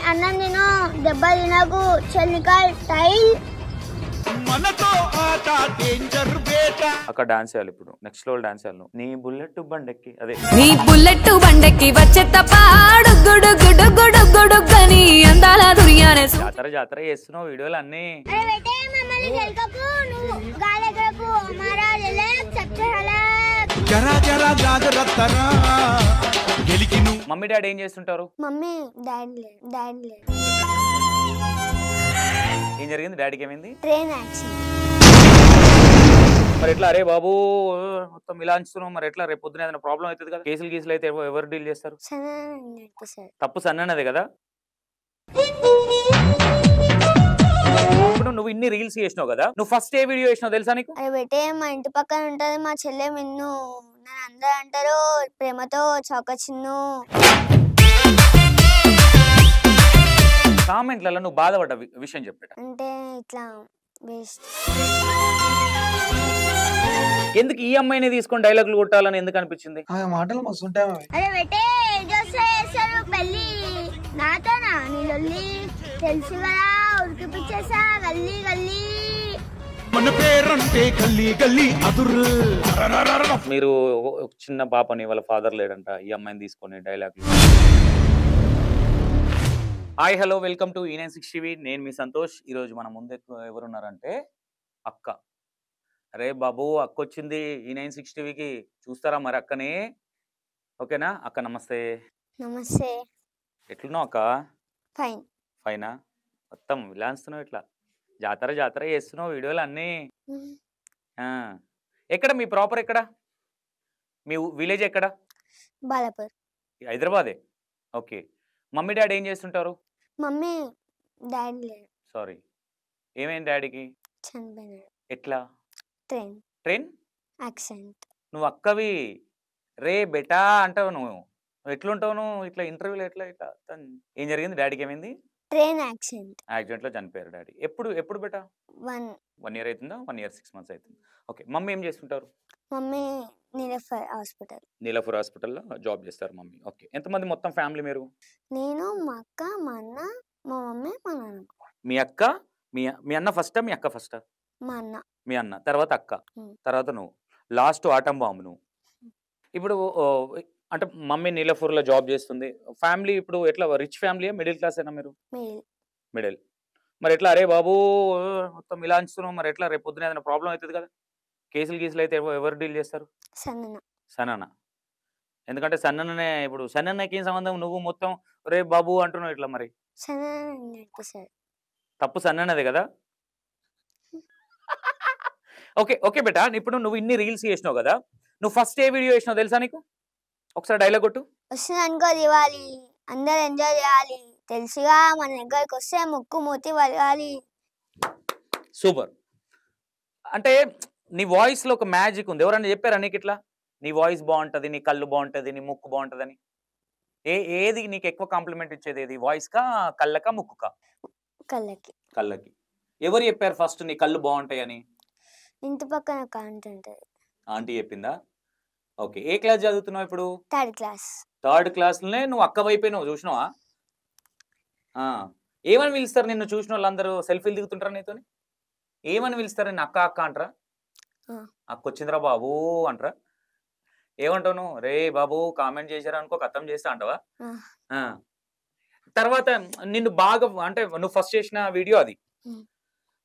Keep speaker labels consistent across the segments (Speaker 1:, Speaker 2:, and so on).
Speaker 1: అన్నం తిను దెబ్బ తినకు చెల్లికాయ్ టైల్
Speaker 2: అక్కడ డాన్స్ చేయాలి ఇప్పుడు నెక్స్ట్ లో డాన్స్ చేయాలి నీ బుల్లెట్ బండెక్కి అదే
Speaker 3: నీ బుల్లెట్ బండెక్కి వచ్చే తప్పాడు గుడు గుడు గుడు గుడుగని అందాల దుర్యానే
Speaker 2: జాతర జాతర చేస్తున్నావు వీడియోలు అన్ని మమ్మీ డాడీ ఏం చేస్తుంటారు
Speaker 1: మమ్మీ డాడీ లేదు
Speaker 2: ఏం జరిగింది డాడీకి ఏమైంది
Speaker 1: ట్రైన్ యాక్సిడెంట్
Speaker 2: మరి ఎట్లా అరే బాబు మొత్తం ఇలా అంచుతున్నావు మరి ఎట్లా రేపు పొద్దున ఏదైనా ప్రాబ్లం అవుతుంది కదా కేసులు అయితే ఎవరు డీల్ చేస్తారు తప్పు సన్నది కదా ఇప్పుడు నువ్వు ఇన్ని రీల్స్ చేసినావు కదా నువ్వు ఫస్ట్ ఏ వీడియో చేసినావు తెలుసా నీకు
Speaker 1: అరే బెటే మా ఇంటి పక్కన ఉంటది మా చెల్లె మిన్ను నన్ను అందరూ అంటారు ప్రేమతో చౌక చిన్ను
Speaker 2: కామెంట్లలో నువ్వు బాధపడ్డ విషయం చెప్పేట
Speaker 1: అంటే ఇట్లా వేస్ట్
Speaker 2: ఎందుకు ఈ అమ్మాయిని తీసుకొని డైలాగులు కొట్టాలని ఎందుకు అనిపించింది
Speaker 4: మాటలు మస్తు ఉంటాయి
Speaker 1: అరే బెటే చేస్తారు పెళ్ళి నాతోనా నీ లొల్లి తెలుసు కదా ఉరికిపిచ్చేసా గల్లీ గల్లీ
Speaker 5: మన పేరంటే గల్లీ గల్లీ అదురు
Speaker 2: మీరు ఒక చిన్న పాపని వాళ్ళ ఫాదర్ లేడంట ఈ అమ్మాయిని తీసుకొని డైలాగులు hi hello welcome to E96 TV నేను మీ సంతోష్ ఈరోజు మన ముందు ఎవరున్నారంటే అక్క అరే బాబు అక్క వచ్చింది E96 TVకి చూస్తారా మరి అక్కని ఓకేనా అక్క నమస్తే
Speaker 1: నమస్తే
Speaker 2: ఎట్లున్నావు అక్క
Speaker 1: ఫైన్
Speaker 2: ఫైనా మొత్తం విలాస్తున్నావు ఇట్లా జాతర జాతర చేస్తున్నావు వీడియోలు అన్నీ ఎక్కడ మీ ప్రాపర్ ఎక్కడ మీ విలేజ్ ఎక్కడ
Speaker 1: బాలాపూర్
Speaker 2: హైదరాబాదే ఓకే మమ్మీ డాడీ ఏం చేస్తుంటారు
Speaker 1: మమ్మీ డాడీ లేడు
Speaker 2: సారీ ఏమైంది డాడీకి
Speaker 1: చనిపోయినాడు
Speaker 2: ఎట్లా ట్రైన్
Speaker 1: యాక్సిడెంట్
Speaker 2: నువ్వు అక్కవి రే బెటా అంటావు నువ్వు ఎట్లుంటావు నువ్వు ఇట్లా ఇంటర్వ్యూలో ఎట్లా ఇట్లా ఏం జరిగింది డాడీకి ఏమైంది
Speaker 1: ట్రైన్ యాక్సిడెంట్లో
Speaker 2: చనిపోయారు డాడీ ఎప్పుడు బెటా 1 year అవుతుందా 1 year 6 months అవుతుంది ఓకే మమ్మీ ఏం చేస్తుంటారు
Speaker 1: మమ్మీ
Speaker 2: నీలఫర్ హాస్పిటల్లో జాబ్ చేస్తారు మమ్మీ ఓకే ఎంతమంది మొత్తం ఫ్యామిలీ మీరు
Speaker 1: నేను మా అక్క మా అన్న మా మమ్మీ మా నాన్న
Speaker 2: మీ అక్క మీ అన్న ఫస్టా మీ అక్క ఫస్టా
Speaker 1: మా అన్న
Speaker 2: మీ అన్న తర్వాత అక్క తర్వాత నువ్వు లాస్ట్ ఆటం బాంబు నువ్వు ఇప్పుడు అంటే మమ్మీ నీలఫూర్లో జాబ్ చేస్తుంది ఫ్యామిలీ ఇప్పుడు ఎట్లా రిచ్ ఫ్యామిలీ మిడిల్ క్లాస్ అయినా మీరు మిడిల్ మరి ఎట్లా అరే బాబు మొత్తం ఇలా అంచుతున్నావు మరి ఎట్లా రేపు పొద్దున ఏదైనా ప్రాబ్లం అవుతుంది కదా కేసులు అయితే ఎవరు డీల్ చేస్తారు సన్నన్న ఎందుకంటే సన్ననే ఇప్పుడు సన్నన్నకి ఏం సంబంధం నువ్వు మొత్తం రే బాబు అంటున్నావు ఇట్లా మరి తప్పు సన్ననది కదా ఓకే ఓకే బేటా ఇప్పుడు నువ్వు ఇన్ని రీల్స్ చేసినావు కదా నువ్వు ఫస్ట్ ఏ వీడియో చేసినావు తెలుసా నీకు ఒకసారి డైలాగ్ కొట్టు
Speaker 1: వస్తుంది అనుకో దివాలి అందరు ఎంజాయ్ చేయాలి తెలుసుగా మన దగ్గరికి వస్తే ముక్కు మూతి వలగాలి
Speaker 2: సూపర్ అంటే నీ వాయిస్ లో ఒక మ్యాజిక్ ఉంది ఎవరన్నా చెప్పారా నీకు ఇట్లా నీ వాయిస్ బాగుంటది నీ కళ్ళు బాగుంటది నీ ముక్కు బాగుంటదని ఏది నీకు ఎక్కువ కాంప్లిమెంట్ ఇచ్చేది ఏది వాయిస్ కా కళ్ళకా ముక్కుకా కళ్ళకి ఎవరు చెప్పారు ఫస్ట్ నీ కళ్ళు బాగుంటాయి అని
Speaker 1: ఇంటి పక్కన
Speaker 2: ఆంటీ చెప్పిందా ఓకే ఏ క్లాస్ చదువుతున్నావు ఇప్పుడు
Speaker 1: థర్డ్
Speaker 2: క్లాస్ లోనే నువ్వు అక్క వైపోయినావు చూసినావా ఏమని పిలుస్తారు నిన్ను చూసిన వాళ్ళందరూ సెల్ఫీలు దిగుతుంటారా నీతోని ఏమని పిలుస్తారు నిన్ను అక్క అక్క అంటారా అక్క వచ్చిందిరా బాబు అంటారా ఏమంటావు నువ్వు రే బాబు కామెంట్ చేశారా అనుకో కథం చేస్తా అంటావా తర్వాత నిన్ను బాగా అంటే నువ్వు ఫస్ట్ చేసిన వీడియో అది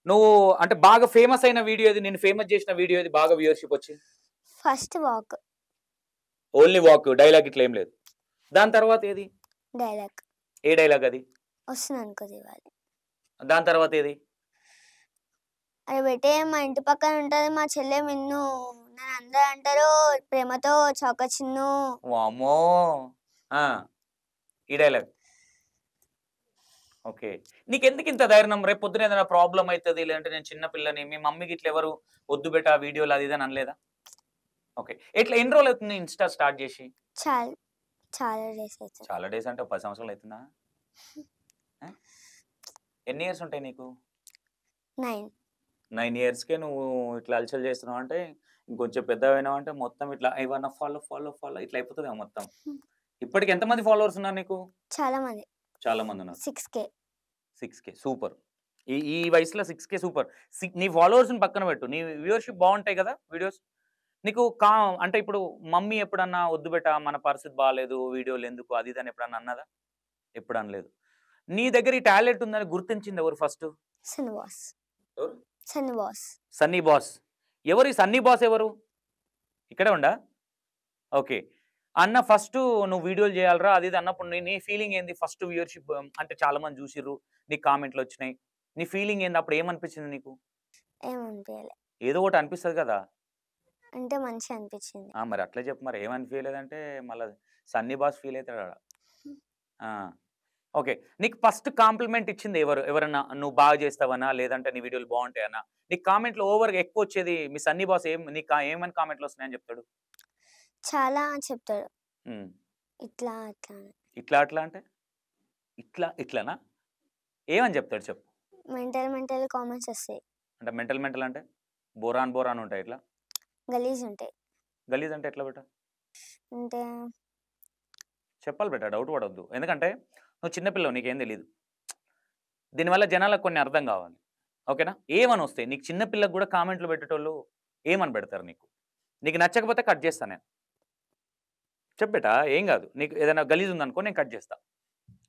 Speaker 2: నువ్వు అంటే బాగా ఫేమస్ అయిన వీడియో ఇది నేను ఫేమస్ చేసిన వీడియో ఇది బాగా వ్యూవర్షిప్ వచ్చింది
Speaker 1: first walk
Speaker 2: only walk dialogue ఇట్లా ఏం లేదు దాని తర్వాత ఏది
Speaker 1: డైలాగ్
Speaker 2: ఏ డైలాగ్ అది
Speaker 1: వస్తుంది అనుకో దివాలి
Speaker 2: దాని తర్వాత ఏది
Speaker 1: అరే బెటే మా ఇంటి పక్కన ఉంటది మా చెల్లె మిన్ను నన్ను అందరూ అంటారు ప్రేమతో చౌక చిన్ను
Speaker 2: వామ్మో ఈ డైలాగ్ ఓకే నీకెందుకు ఇంత ధైర్యం రేపు పొద్దున ఏదైనా ప్రాబ్లం అవుతుంది లేదంటే నేను చిన్న పిల్లని మీ మమ్మీకి ఇట్లా ఎవరు వద్దు బెటా వీడియోలు అది ఇది అని అనలేదా ఓకే ఇట్లా ఎన్ని రోజులు అవుతుంది ఇన్స్టా స్టార్ట్ చేసి చాలా డేస్ అంటే 10 సంవత్సరాలు అవుతుందా ఎన్ని ఇయర్స్ ఉంటాయి నీకు 9 yearsకే నువ్వు ఇట్లా అలచల్ చేస్తున్నావు అంటే ఇంకొంచెం పెద్దవైనావు అంటే మొత్తం ఇట్లా ఏమన్నా ఫాలో ఇట్లా అయిపోతుంది మొత్తం ఇప్పటికి ఎంతమంది ఫాలోవర్స్ ఉన్నారు నీకు చాలా మంది ఉన్నారు.
Speaker 1: 6K.
Speaker 2: 6K super. ఈ వయసులో 6K సూపర్. నీ ఫాలోవర్స్‌ని పక్కన పెట్టు. నీ వ్యూవర్‌షిప్ బావుంటాయి కదా వీడియోస్. నీకు అంటే ఇప్పుడు మమ్మీ ఎప్పుడన్నా వద్దు బేటా మన పరిస్థితి బాలేదు. వీడియోలు ఎందుకు అది ఇది అని ఎప్పుడన్నా అన్నదా? ఎప్పుడు అనలేదు. నీ దగ్గర ఈ టాలెంట్ ఉందని గుర్తించింది ఎవరు ఫస్ట్?
Speaker 1: సన్నీ బాస్.
Speaker 2: ఎవరు?
Speaker 1: సన్నీ బాస్.
Speaker 2: సన్నీ బాస్. ఎవరు ఈ సన్నీ బాస్ ఎవరు? ఇక్కడే ఉండా? ఓకే. అన్న ఫస్ట్ నువ్వు వీడియోలు చేయాలిరా అది ఇది అన్నప్పుడు నీ ఫీలింగ్ ఏంది? ఫస్ట్ వ్యూవర్‌షిప్ అంటే చాలా మంది చూసిర్రు. నీకు కామెంట్లు వచ్చినాయి. నీ ఫీలింగ్ ఏంది? అప్పుడు ఏమనిపించింది నీకు?
Speaker 1: ఏమనిపించలే.
Speaker 2: ఏదో ఒకటి అనిపిస్తది కదా!
Speaker 1: అంటే మంచిగా అనిపించింది.
Speaker 2: మరి అట్లే చెప్పు మరి ఏమనిపియలేదంటే మళ్ళా సన్నీ బాస్ ఫీల్ అవుతాడు ఆడ. ఆ! ఓకే. నీకు ఫస్ట్ కాంప్లిమెంట్ ఇచ్చింది ఎవరు? ఎవరన్నా నువ్వు బాగా చేస్తావనా? లేదంటే నీ వీడియోలు బావుంటాయనా? నీకు కామెంట్‌లు ఓవర్‌గా ఎక్కువొచ్చేది మీ సన్నీ బాస్ నీకు ఏమని కామెంట్‌లు వస్తున్నాయని చెప్తాడు?
Speaker 1: చాలా చెప్తాడు.
Speaker 2: హ్మ్.
Speaker 1: ఇట్లా అట్లా అని.
Speaker 2: ఇట్లా అట్లా అంటే? ఇట్లానా? ఏమని చెప్తాడు చెప్పు?
Speaker 1: మెంటల్ కామెంట్స్ వస్తాయి.
Speaker 2: అంటే మెంటల్ అంటే? బోరాన్ ఉంటాయి ఇట్లా?
Speaker 1: గలీజ్ ఉంటాయి.
Speaker 2: గలీజ్ అంటే ఎట్లా బేటా?
Speaker 1: అంటే
Speaker 2: చెప్పాలి బేటా డౌట్ పడొద్దు. ఎందుకంటే నువ్వు చిన్న పిల్లవు నీకేం తెలీదు. దీనివల్ల జనాలకు కొన్ని అర్థం కావాలి. ఓకేనా? ఏమని వస్తాయి? నీకు చిన్న పిల్లకు కూడా కామెంట్లు పెట్టేటోళ్ళు ఏమని పెడతారు నీకు? నీకు నచ్చకపోతే కట్ చేస్తా నేను. చెప్పు బేటా ఏం కాదు. నీకు ఏదైనా గలీజ్ ఉందనుకో నేను కట్ చేస్తా.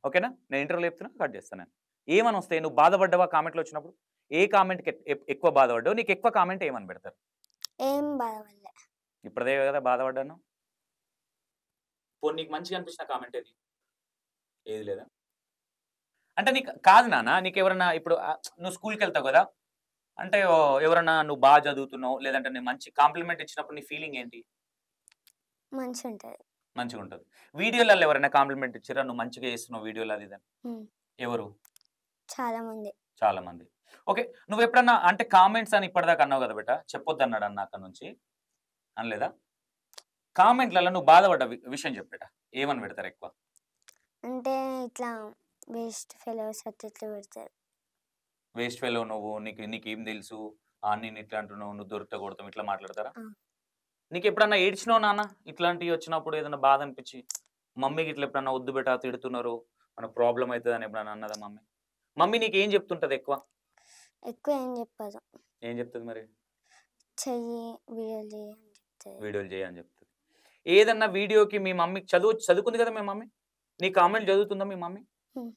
Speaker 2: ఓకేనా? నేను ఇంటర్వ్యూలో చెప్తున్నా కట్ చేస్తా నేను. ఏమని వస్తాయి? నువ్వు బాధపడ్డావా కామెంట్లు వచ్చినప్పుడు? ఏ కామెంట్‌కి ఎక్కువ బాధపడ్డావు? నీకు ఎక్కువ కామెంట్ ఏమని పెడతారు?
Speaker 1: ఏం బాధపడలే.
Speaker 2: ఇప్పుడే కదా బాధపడ్డాను. పోనీ నీకు మంచిగా అనిపించిన కామెంట్ ఏది? ఏది లేదా? అంటే నీకు కాదు నాన్న నీకు ఎవరన్నా ఇప్పుడు నువ్వు స్కూల్‌కి వెళ్తావు కదా! అంటే ఎవరన్నా నువ్వు బాగా చదువుతున్నావు లేదంటే నేను మంచి కాంప్లిమెంట్ ఇచ్చినప్పుడు నీ ఫీలింగ్ ఏంటి?
Speaker 1: మంచిగుంటది.
Speaker 2: మంచిగుంటది. వీడియోలలో ఎవరైనా కాంప్లిమెంట్ ఇచ్చిర్రా? నువ్వు మంచిగా చేస్తున్నావు వీడియోలు అది ఇది అని?
Speaker 1: హ్మ్.
Speaker 2: ఎవరు?
Speaker 1: చాలా మంది.
Speaker 2: చాలా మంది. ఓకే. నువ్వెప్పుడన్నా అంటే కామెంట్స్ అని ఇప్పటిదాకా అన్నావు కదా బేటా! చెప్పొద్దన్నాడు అన్న అక్కడి నుంచి. అనలేదా? కామెంట్‌లలో నువ్వు బాధపడ్డ విషయం చెప్పు బేటా. ఏమని పెడతారు ఎక్కువ?
Speaker 1: అంటే ఇట్లా వేస్ట్ ఫెలోస్ అట్లా ఇట్లా పెడతారు.
Speaker 2: వేస్ట్ ఫెలో నువ్వు నీకేం తెలుసు? నేను ఇట్లా అంటున్నావు నువ్వు దొరికితే కొడతాం ఇట్లా మాట్లాడతారా?
Speaker 1: ఆ.
Speaker 2: నీకెప్పుడన్నా ఏడ్చినావా నాన్న? ఇట్లాంటివి వచ్చినప్పుడు ఏదైనా బాధ అనిపించి మమ్మీకి ఇట్లా ఎప్పుడన్నా వద్దు బేటా తిడుతున్నారు మనకు ప్రాబ్లమ్ అవుతదని ఎప్పుడన్నా అన్నదా మమ్మీ? మమ్మీ నీకేం చెప్తుంటది ఎక్కువ?
Speaker 1: ఎక్కువ ఏం చెప్పదు.
Speaker 2: ఏం చెప్తది మరి?
Speaker 1: చెయ్యి వీడియోలు చెయ్యి అని చెప్తది.
Speaker 2: వీడియోలు చేయి అని చెప్తది. ఏదన్నా వీడియోకి మీ మమ్మీకి చదువుకుంది కదా మీ మమ్మీ? నీ కామెంట్ చదువుతుందా మీ మమ్మీ?
Speaker 1: హ్మ్.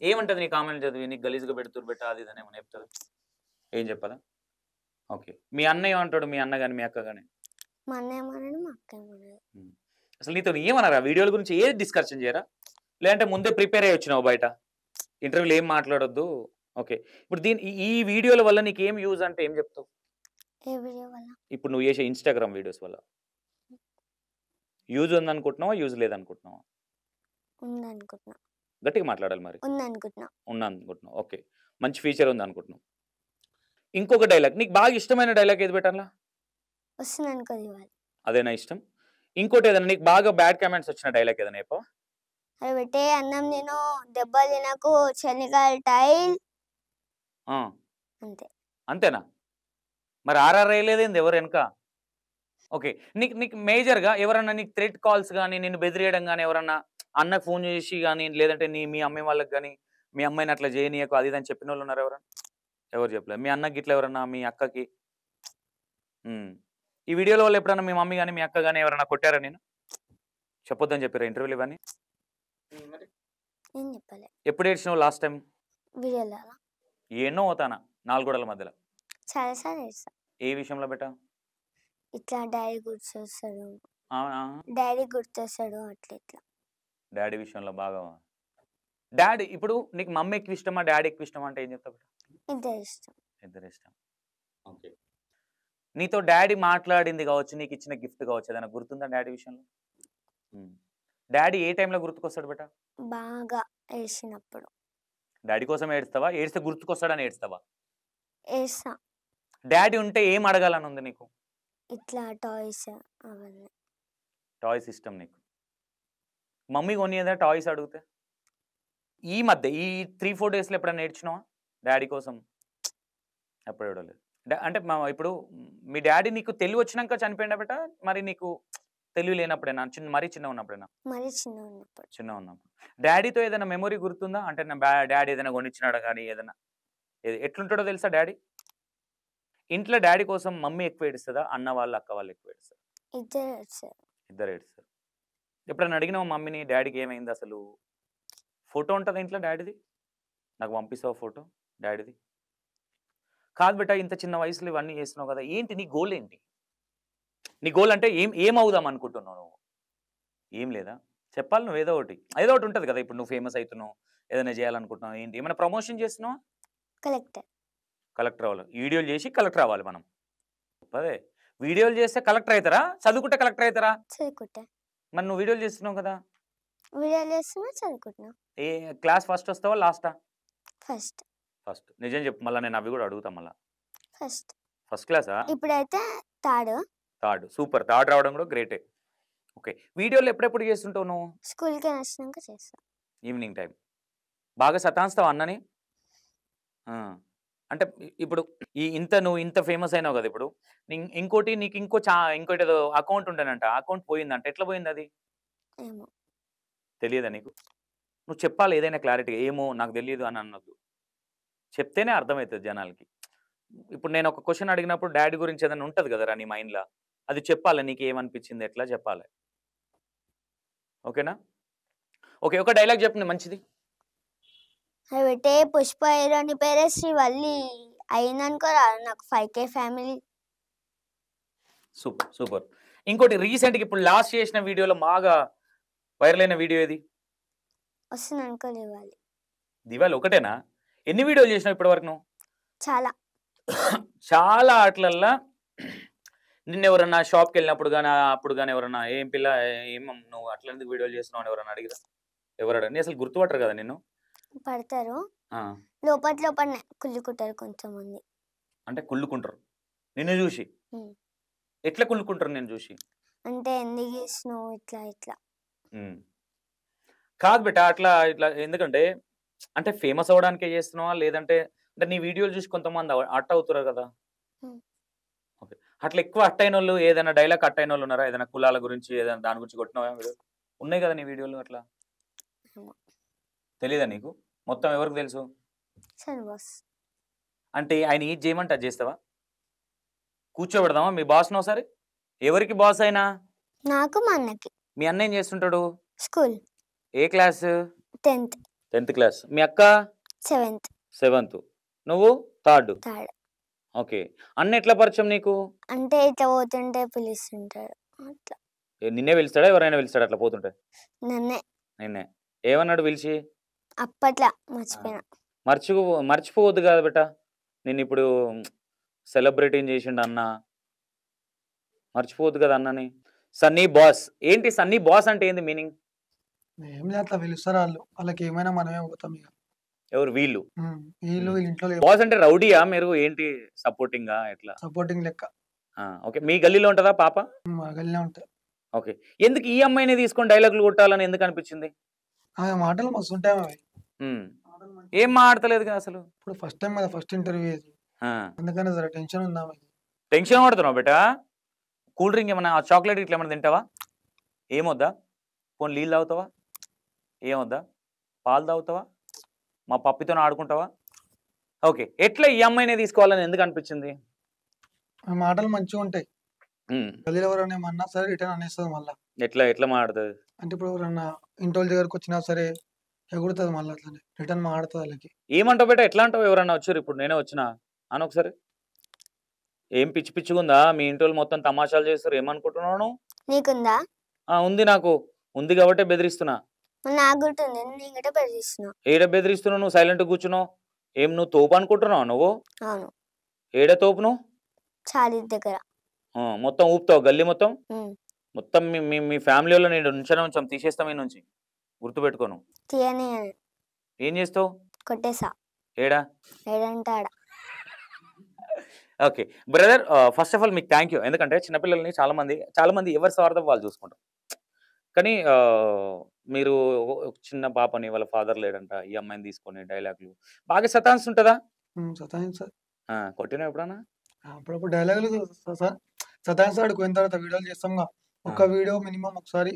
Speaker 2: ఏమంటది నీ కామెంట్ చదివి? నీకు గలీజ్‌గా పెడుతుర్రు బేటా అది ఇది అని ఏమన్నా చెప్తదా? ఏం చెప్పదా? ఓకే. మీ అన్న ఏమంటాడు? మీ అన్న గాని, మీ అక్క గాని?
Speaker 1: మా అన్న ఏమన్నాడు మా అక్క ఏమన్నాడు.
Speaker 2: అసలు నీతో ఏమనరా? వీడియోల గురించి ఏది డిస్కషన్ చేయరా? లేదంటే ముందే ప్రిపేర్ అయ్యి వచ్చినావు బయట? ఇంటర్వ్యూలో ఏం మాట్లాడొద్దు. ఓకే. ఇప్పుడు ఈ వీడియోల వల్ల నీకేం యూజ్ అంటే ఏం చెప్తావు?
Speaker 1: ఏ వీడియో వల్ల?
Speaker 2: ఇప్పుడు నువ్వు చేసే ఇన్‌స్టాగ్రామ్ వీడియోస్ వల్ల. యూజ్ ఉందనుకుంటున్నావా? యూజ్ లేదనుకుంటున్నావా?
Speaker 1: ఉందనుకుంటున్నా.
Speaker 2: గట్టిగా మాట్లాడాలి మరి.
Speaker 1: ఉందనుకుంటున్నా.
Speaker 2: ఉందనుకుంటున్నావు. ఓకే. మంచి ఫీచర్ ఉందనుకుంటున్నావు. ఇంకొక డైలాగ్ నీకు బాగా ఇష్టమైన డైలాగ్ ఏది పెట్టాలా?
Speaker 1: వస్తుందనుకో ఇవాళ.
Speaker 2: అదేనా ఇష్టం? ఇంకోటి ఏదైనా నీకు బాగా బ్యాడ్ కామెంట్స్ వచ్చిన డైలాగ్ ఏదైనా చెప్పవా?
Speaker 1: అది పెట్టే అన్నం తిను దెబ్బలు తినకు శనికాయలు టైల్.
Speaker 2: ఆ!
Speaker 1: అంతే.
Speaker 2: అంతేనా? మరి ఆర్ఆర్ వేయలేదేంది ఎవరు వెనక? ఓకే. నీకు మేజర్‌గా ఎవరన్నా నీకు థ్రెట్ కాల్స్ గాని, నిన్ను బెదిరియడం గాని ఎవరన్నా అన్నకు ఫోన్ చేసి గాని, లేదంటే మీ అమ్మాయి వాళ్ళకి గాని, మీ అమ్మాయిని అట్లా చేయనీయకు అది ఇది అని చెప్పినోళ్ళు ఉన్నారా ఎవరన్నా? ఎవరు చెప్పలేదు. మీ అన్నకి గిట్ల ఎవరన్నా మీ అక్కకి? ఈ వీడియోల వల్ల ఎప్పుడన్నా మీ మమ్మీ గాని, మీ అక్క గాని ఎవరన్నా కొట్టారా నిన్ను? చెప్పొద్దని చెప్పిర్రా ఇంటర్వ్యూలు ఇవన్నీ? మరి?
Speaker 1: ఏం చెప్పలే.
Speaker 2: ఎప్పుడు ఏడ్చినావు లాస్ట్ టైమ్?
Speaker 1: వీడియోలో
Speaker 2: ఎన్నో పోతానా 4 గోడల మధ్యలో.
Speaker 1: చాలా సార్లు ఏడ్చా.
Speaker 2: ఏ విషయంలో బేటా?
Speaker 1: ఇట్లా డాడీ గుర్తొస్తాడు.
Speaker 2: ఆ!
Speaker 1: డాడీ గుర్తొస్తాడు అట్లా ఇట్లా.
Speaker 2: డాడీ విషయంలో బాగా డాడీ ఇప్పుడు నీకు మమ్మీ ఎక్కువ ఇష్టమా? డాడీ ఎక్కువ ఇష్టమా అంటే ఏం చెప్తావు బేటా?
Speaker 1: ఇద్దరు ఇష్టం.
Speaker 2: ఇద్దరు ఇష్టం. ఓకే. నీతో డాడీ మాట్లాడింది కావచ్చు, నీకు ఇచ్చిన గిఫ్ట్ కావచ్చు ఏదైనా గుర్తుందా డాడీ విషయంలో? డాడీ ఏ టైంలో గుర్తుకొస్తాడు బేటా?
Speaker 1: బాగా ఏడ్చినప్పుడు.
Speaker 2: డాడీ కోసం ఏడుస్తావా? ఏడిస్తే గుర్తుకొస్తాడని ఏడుస్తావా?
Speaker 1: ఏడ్చా.
Speaker 2: డాడీ ఉంటే ఏం అడగాలని ఉంది నీకు?
Speaker 1: ఇట్లా టాయ్స్ అవన్నీ.
Speaker 2: టాయ్స్ ఇష్టం నీకు. మమ్మీ కొనియదా టాయ్స్ అడిగితే? ఈ మధ్య ఈ 3-4 డేస్‌లో ఎప్పుడైనా ఏడ్చినావా డాడీ కోసం? ఎప్పుడు ఏడవలేదు. అంటే ఇప్పుడు మీ డాడీ నీకు తెలివి వచ్చినాక చనిపోయిండా బేటా? మరి నీకు తెలివి లేనప్పుడేనా మరీ చిన్న ఉన్నప్పుడేనా
Speaker 1: మరి చిన్న ఉన్నప్పుడు
Speaker 2: చిన్న ఉన్నప్పుడు డాడీతో ఏదైనా మెమొరీ గుర్తుందా అంటే నా డాడీ ఏదైనా కొనిచ్చినాడా కానీ ఏదైనా ఎట్లుంటాడో తెలుసా డాడీ ఇంట్లో డాడీ కోసం మమ్మీ ఎక్కువ ఏడుస్తుందా అన్న వాళ్ళు అక్క వాళ్ళు ఎక్కువ ఏడుస్తారు
Speaker 1: ఇద్దరు వచ్చారు.
Speaker 2: ఇద్దరు ఏడుస్తారు ఎప్పుడైనా అడిగినావు మమ్మీని డాడీకి ఏమైంది అసలు ఫోటో ఉంటుందా ఇంట్లో డాడీది నాకు పంపిస్తావు ఫోటో డాడీది కాదు బిడ్డ ఇంత చిన్న వయసులో ఇవన్నీ చేస్తున్నావు కదా ఏంటి నీ గోల్ ఏంటి నీ గోల్ అంటే ఏం అవుదాం అనుకుంటున్నావు నువ్వు ఏం లేదా చెప్పాలి నువ్వు ఏదో ఒకటి ఉంటుంది కదా ఇప్పుడు నువ్వు ఫేమస్ అవుతున్నావు ఏదైనా చేయాలనుకుంటున్నావు ఏంటి ఏమైనా ప్రమోషన్ చేస్తున్నావా కలెక్టర్ అవ్వాలి వీడియోలు చేసి కలెక్టర్ అవ్వాలి మనం అదే వీడియోలు చేస్తే కలెక్టర్ అవుతారా చదువుకుంటే కలెక్టర్ అవుతారా మరి నువ్వు వీడియోలు చేస్తున్నావు కదా
Speaker 1: చదువుకుంటున్నా
Speaker 2: ఏ క్లాస్ ఫస్ట్ వస్తావా లాస్టా
Speaker 1: ఫస్ట్
Speaker 2: నిజం చెప్పు మళ్ళీ నేను అవి కూడా అడుగుతా మళ్ళీ ఫస్ట్ క్లాసా
Speaker 1: ఇప్పుడైతే
Speaker 2: థర్డ్ సూపర్ థర్డ్ రావడం కూడా గ్రేటే ఓకే వీడియోలు ఎప్పుడెప్పుడు చేస్తుంటావు నువ్వు
Speaker 1: స్కూల్కి వచ్చినాక చేస్తా
Speaker 2: ఈవినింగ్ టైం బాగా సతాయిస్తావు అన్నని అంటే ఇప్పుడు నువ్వు ఇంత ఫేమస్ అయినావు కదా ఇప్పుడు ఇంకోటి నీకు ఇంకోటి ఏదో అకౌంట్ ఉండేనంట అకౌంట్ పోయిందంట ఎట్లా పోయింది అది తెలియదా నీకు నువ్వు చెప్పాలి ఏదైనా క్లారిటీ ఏమో నాకు తెలియదు అని అన్నది చెప్తేనే అర్థమవుతుంది జనాలకి ఇప్పుడు నేను ఒక క్వశ్చన్ అడిగినప్పుడు డాడీ గురించి ఏదైనా ఉంటుంది కదరా నీ మైండ్లో అది చెప్పాలి నీకు ఏమనిపించింది ఎట్లా చెప్పాలి ఓకేనా ఓకే ఒక డైలాగ్ చెప్పండి మంచిది
Speaker 1: పెట్టే పుష్ప హీరోని పేరే శ్రీవల్లి అయిననుకోరా నాకు 5K ఫ్యామిలీ
Speaker 2: సూపర్ ఇంకోటి రీసెంట్గా ఇప్పుడు లాస్ట్ చేసిన వీడియోలో బాగా వైరల్ అయిన వీడియో ఏది
Speaker 1: వస్తుంది అనుకో
Speaker 2: దివాళి ఒకటేనా ఎన్ని వీడియోలు చేసినావు ఇప్పటి వరకు నువ్వు చాలా ఆటలల్లా నిన్న ఎవరన్నా షాప్కి వెళ్ళినప్పుడు కానీ అప్పుడు కానీ ఎవరన్నా ఏం పిల్ల నువ్వు అట్లా ఎందుకు వీడియోలు చేస్తున్నావు అని ఎవరన్నా అడిగిరా ఎవరు నీ అసలు గుర్తుపట్టరు కదా నిన్ను
Speaker 1: పడతారు లోపల కుళ్ళుకుంటారు కొంతమంది
Speaker 2: అంటే కుళ్ళుకుంటారు నిన్ను చూసి ఎట్లా కుళ్ళుకుంటారు నేను చూసి
Speaker 1: అంటే ఎందుకు చేసినావు ఇట్లా
Speaker 2: కాదు బిడ్డ అట్లా ఇట్లా ఎందుకంటే అంటే ఫేమస్ అవ్వడానికే చేస్తున్నావా లేదంటే అంటే నీ వీడియోలు చూసి కొంతమంది అట్ట అవుతున్నారు కదా ఓకే అట్లా ఎక్కువ అట్ట అయిన వాళ్ళు ఏదైనా డైలాగ్ అట్ట అయిన వాళ్ళు ఉన్నారా ఏదైనా కులాల గురించి ఏదైనా దాని గురించి కొట్టినవా ఉన్నాయి కదా నీ వీడియోలు అట్లా తెలీదా నీకు మొత్తం ఎవరికి తెలుసు అంటే ఆయన ఏది చేయమంటే అది చేస్తావా కూర్చోబెడదామా మీ బాస్ను ఒకసారి ఎవరికి బాస్ అయినా
Speaker 1: నాకు మా అన్నకి
Speaker 2: మీ అన్న ఏం చేస్తుంటాడు
Speaker 1: స్కూల్
Speaker 2: ఏ క్లాస్ 10th క్లాస్ మీ అక్క 7th నువ్వు థర్డ్ ఓకే అన్న ఎట్లా పరిచయం నీకు
Speaker 1: అంటే ఇట్లా పోతుంటే పిలుస్తుంటాడు అట్లా
Speaker 2: నిన్నే పిలుస్తాడా ఎవరైనా పిలుస్తాడు అట్లా పోతుంటే నిన్నే ఏమన్నాడు పిలిచి
Speaker 1: అప్పట్లా మర్చిపోయినా
Speaker 2: మర్చిపోవద్దు కదా బెట నేను ఇప్పుడు సెలబ్రిటీని చేసిండు అన్న మర్చిపోవద్దు కదా అన్నని సన్నీ బాస్ ఏంటి సన్నీ బాస్ అంటే ఏంది మీనింగ్
Speaker 4: ఏం లేదు అట్లా పిలుస్తారు వాళ్ళకి ఏమైనా మనమే పోతాం ఇక
Speaker 2: ఎవరు వీళ్ళు
Speaker 4: ఇంట్లో
Speaker 2: బాస్ అంటే రౌడీయా మీరు ఏంటి సపోర్టింగ్ ఎట్లా
Speaker 4: సపోర్టింగ్ లెక్క
Speaker 2: ఓకే మీ గల్లీలో ఉంటుందా పాప
Speaker 4: మా గల్లీలో ఉంటాయి
Speaker 2: ఓకే ఎందుకు ఈ అమ్మాయిని తీసుకొని డైలాగులు కొట్టాలని ఎందుకు అనిపించింది
Speaker 4: మాటలు మస్తు ఉంటాయి అవి
Speaker 2: ఏం మాడతలేదు కదా అసలు
Speaker 4: ఇప్పుడు ఫస్ట్ టైం కదా ఫస్ట్ ఇంటర్వ్యూ అందుకని జర టెన్షన్ ఉందా
Speaker 2: టెన్షన్ పడుతున్నావు బేటా కూల్ డ్రింక్ ఏమన్నా చాక్లెట్ ఇట్లా ఏమన్నా తింటావా ఏమొద్దా పోనీ నీళ్ళు తాగుతావా ఏమొద్దా పాలు తాగుతావా మా పప్పితో ఆడుకుంటావా ఓకే ఎట్లా ఈ అమ్మాయినే తీసుకోవాలని ఎందుకు అనిపించింది
Speaker 4: మాటలు మంచిగా ఉంటాయి గల్లీలో ఎవరైనా ఏమన్నా సరే రిటర్న్ అనేస్తుంది మళ్ళీ
Speaker 2: ఎట్లా మాడుతుంది
Speaker 4: అంటే ఇప్పుడు ఎవరన్నా ఇంటి దగ్గరకు వచ్చినా సరే ఎగురుతుంది మళ్ళీ అట్లనే రిటర్న్ మాడుతుంది వాళ్ళకి
Speaker 2: ఏమంటావు బేటా ఎట్లా అంటావు ఎవరన్నా వచ్చారు ఇప్పుడు నేనే వచ్చినా అని ఒకసారి ఏం పిచ్చిగుందా మీ ఇంటి వాళ్ళు మొత్తం తమాషాలు చేస్తారు ఏమనుకుంటున్నాను
Speaker 1: నీకుందా
Speaker 2: ఉంది నాకు ఉంది కాబట్టి బెదిరిస్తున్నా ఏడ బెదిరిస్తున్నావు నువ్వు సైలెంట్ కూర్చున్నావు ఏం నువ్వు తోపు అనుకుంటున్నావు నువ్వు ఏడ తోపు నువ్వు
Speaker 1: దగ్గర
Speaker 2: మొత్తం ఊపుతావు గల్లీ మొత్తం మొత్తం మీ ఫ్యామిలీ వాళ్ళు నేను ఉంచడం తీసేస్తాం ఈ నుంచి గుర్తుపెట్టుకోను ఏం చేస్తావు
Speaker 1: కొట్టేసా
Speaker 2: ఏడా
Speaker 1: ఏడంటాడా
Speaker 2: okay brother first of all మీకు థ్యాంక్ యూ ఎందుకంటే చిన్నపిల్లల్ని చాలా మంది ఎవరి స్వార్థం వాళ్ళు చూసుకుంటారు కానీ మీరు చిన్న పాపని వాళ్ళ ఫాదర్ లేడంట ఈ అమ్మాయిని తీసుకొని డైలాగులు బాగా సతాయిస్తుంటుందా కొట్టినా ఎప్పుడన్నా
Speaker 4: అప్పుడప్పుడు డైలాగులు సతాయిస్తాడు పోయిన తర్వాత వీడియోలు చేస్తాం ఒక వీడియో మినిమం ఒకసారి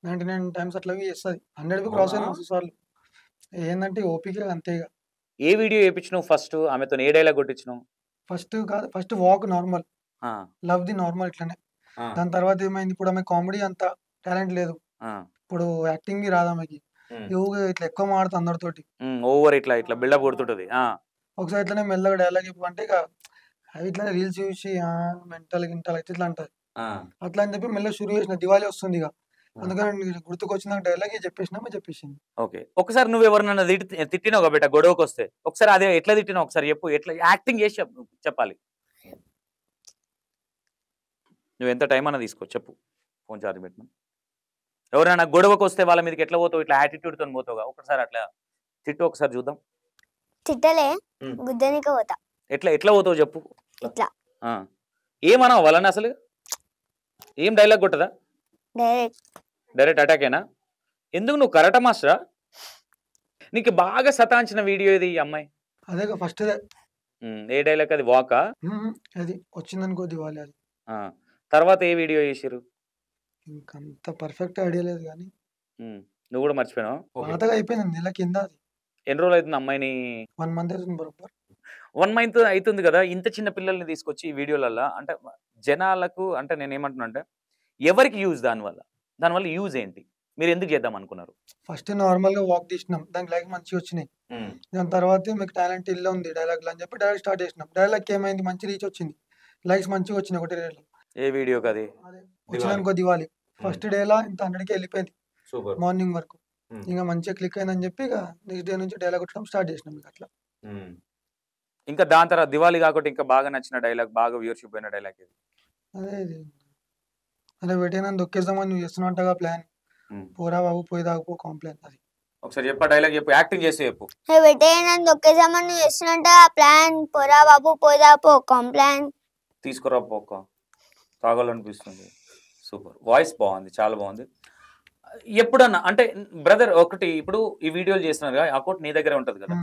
Speaker 4: 99 టైమ్స్ అట్లా చేస్తుంది. 100 క్రాస్ అయిన మస్తు సార్లు. ఏంటంటే ఓపిక అంతే ఇక.
Speaker 2: ఏ వీడియో వేయించినావు ఫస్ట్? ఆమెతో ఏ డైలాగ్ కొట్టించినావు?
Speaker 4: First walk normal, love the normal ఇట్లనే. దాని తర్వాత ఏమైంది, ఇప్పుడు ఆమె కామెడీ అంత టాలెంట్ లేదు, ఇప్పుడు యాక్టింగ్ రాదు ఆమెకి. ఇట్లా ఎక్కువ మాడుతుంది అందరితోటి,
Speaker 2: ఓవర్ ఇట్లా ఇట్లా బిల్డప్ కొడుతుంటది.
Speaker 4: ఒకసారి ఇట్లనే మెల్లగా డైలాగ్ చెప్పంటే ఇక అవి ఇట్లా రీల్స్ చూసి మెంటల్ గింటల్ అయితే ఇట్లా అంటది. అట్లా అని చెప్పి మెల్లగా షురూ చేసిన. దివాళీ వస్తుంది ఇక, అందుకని గుర్తుకొచ్చిన డైలాగ్ చెప్పేసింది.
Speaker 2: ఓకే, ఒకసారి నువ్వు ఎవరినన్నా తిట్టినావు బిడ్డ గొడవకు వస్తే, ఒకసారి అదే ఎట్లా తిట్టినావు ఒకసారి చెప్పు, ఎట్లా యాక్టింగ్ చేసి చెప్పాలి. నువ్వు ఎంత టైం అన్నా తీసుకో, చెప్పు. ఫోన్ చార్జ్ పెట్టినా. ఎవరైనా గొడవకు వస్తే వాళ్ళ మీదకి ఎట్లా పోతావు? ఇట్లా యాటిట్యూడ్తో పోతావుగా, ఒకసారి అట్లా తిట్టు, ఒకసారి చూద్దాం.
Speaker 1: తిట్టలే, గుద్దనికే పోతా.
Speaker 2: ఎట్లా పోతావు చెప్పు.
Speaker 1: ఇట్లా
Speaker 2: ఏమన్నావు వాళ్ళని అసలు? ఏం డైలాగ్ కొట్టదా? డైరెక్ట్ అటాకేనా? ఎందుకు, నువ్వు కరాటే మాస్టరా? నీకు బాగా సతాంచిన వీడియో ఇది ఈ అమ్మాయి?
Speaker 4: అదే ఫస్ట్.
Speaker 2: ఏ డైలాగ్ అది? వాకా?
Speaker 4: అది వచ్చిందనుకో దివాళీ. అది
Speaker 2: తర్వాత ఏ వీడియో చేసిరు?
Speaker 4: ఇంకంత పర్ఫెక్ట్ ఐడియా లేదు కానీ
Speaker 2: నువ్వు కూడా మర్చిపోయినావు.
Speaker 4: పాతగా అయిపోయింది, నెల కింద. అది
Speaker 2: ఎన్ని రోజులు అవుతుంది అమ్మాయిని?
Speaker 4: 1 మంత్ అవుతుంది బరోబర్.
Speaker 2: 1 మంత్ అవుతుంది కదా. ఇంత చిన్న పిల్లల్ని తీసుకొచ్చి ఈ వీడియోలలో అంటే జనాలకు, అంటే నేను ఏమంటున్నా అంటే ఎవరికి యూజ్, దానివల్ల యూజ్ ఏంటి? మీరు ఎందుకు చేద్దాం అనుకున్నారు?
Speaker 4: ఫస్ట్ నార్మల్ గా వాక్ తీసినాం, దానికి లైక్ మంచిగా వచ్చినాయి. దాని తర్వాత మీకు టాలెంట్ ఇల్లు ఉంది డైలాగ్ అని చెప్పి డైరెక్ట్ స్టార్ట్ చేసినాం. డైలాగ్ ఏమైంది, మంచి రీచ్ వచ్చింది, లైక్స్ మంచిగా వచ్చినాయి. ఒకటి రేట్లు
Speaker 2: ఏ వీడియోకి అది
Speaker 4: వచ్చిందనుకో దివాళీ ఫస్ట్ డేలా ఇంత 100K వెళ్ళిపోయింది మార్నింగ్ వరకు. ఇంకా మంచిగా క్లిక్ అయిందని చెప్పి ఇక నెక్స్ట్ డే నుంచి డైలాగ్ వచ్చడం స్టార్ట్ చేసినాం. అట్లా
Speaker 2: ఇంకా దాని తర్వాత దివాళీ కాకుండా ఇంకా బాగా నచ్చిన డైలాగ్, బాగా వ్యూవర్షిప్ అయిన డైలాగ్ ఇది?
Speaker 4: అదే పెట్టినా దొక్కేద్దామని నువ్వు చేస్తున్నట్టుగా ప్లాన్, పోరా బాబు పోయి దాకపో కాంప్లైంట్. అది
Speaker 2: ఒకసారి చెప్పా డైలాగ్, చెప్పు, యాక్టింగ్ చేసి చెప్పు.
Speaker 1: పెట్టేనా దొక్కేద్దామని నువ్వు చేస్తున్నట్టు ప్లాన్, పోరా బాబు పోయి దాకపో కాంప్లైంట్.
Speaker 2: తీసుకురా పోక, తాగాలనిపిస్తుంది. సూపర్, వాయిస్ బాగుంది, చాలా బాగుంది. ఎప్పుడన్నా అంటే బ్రదర్ ఒకటి, ఇప్పుడు ఈ వీడియోలు చేస్తున్నారు కదా, అకౌంట్ నీ దగ్గరే ఉంటది కదా.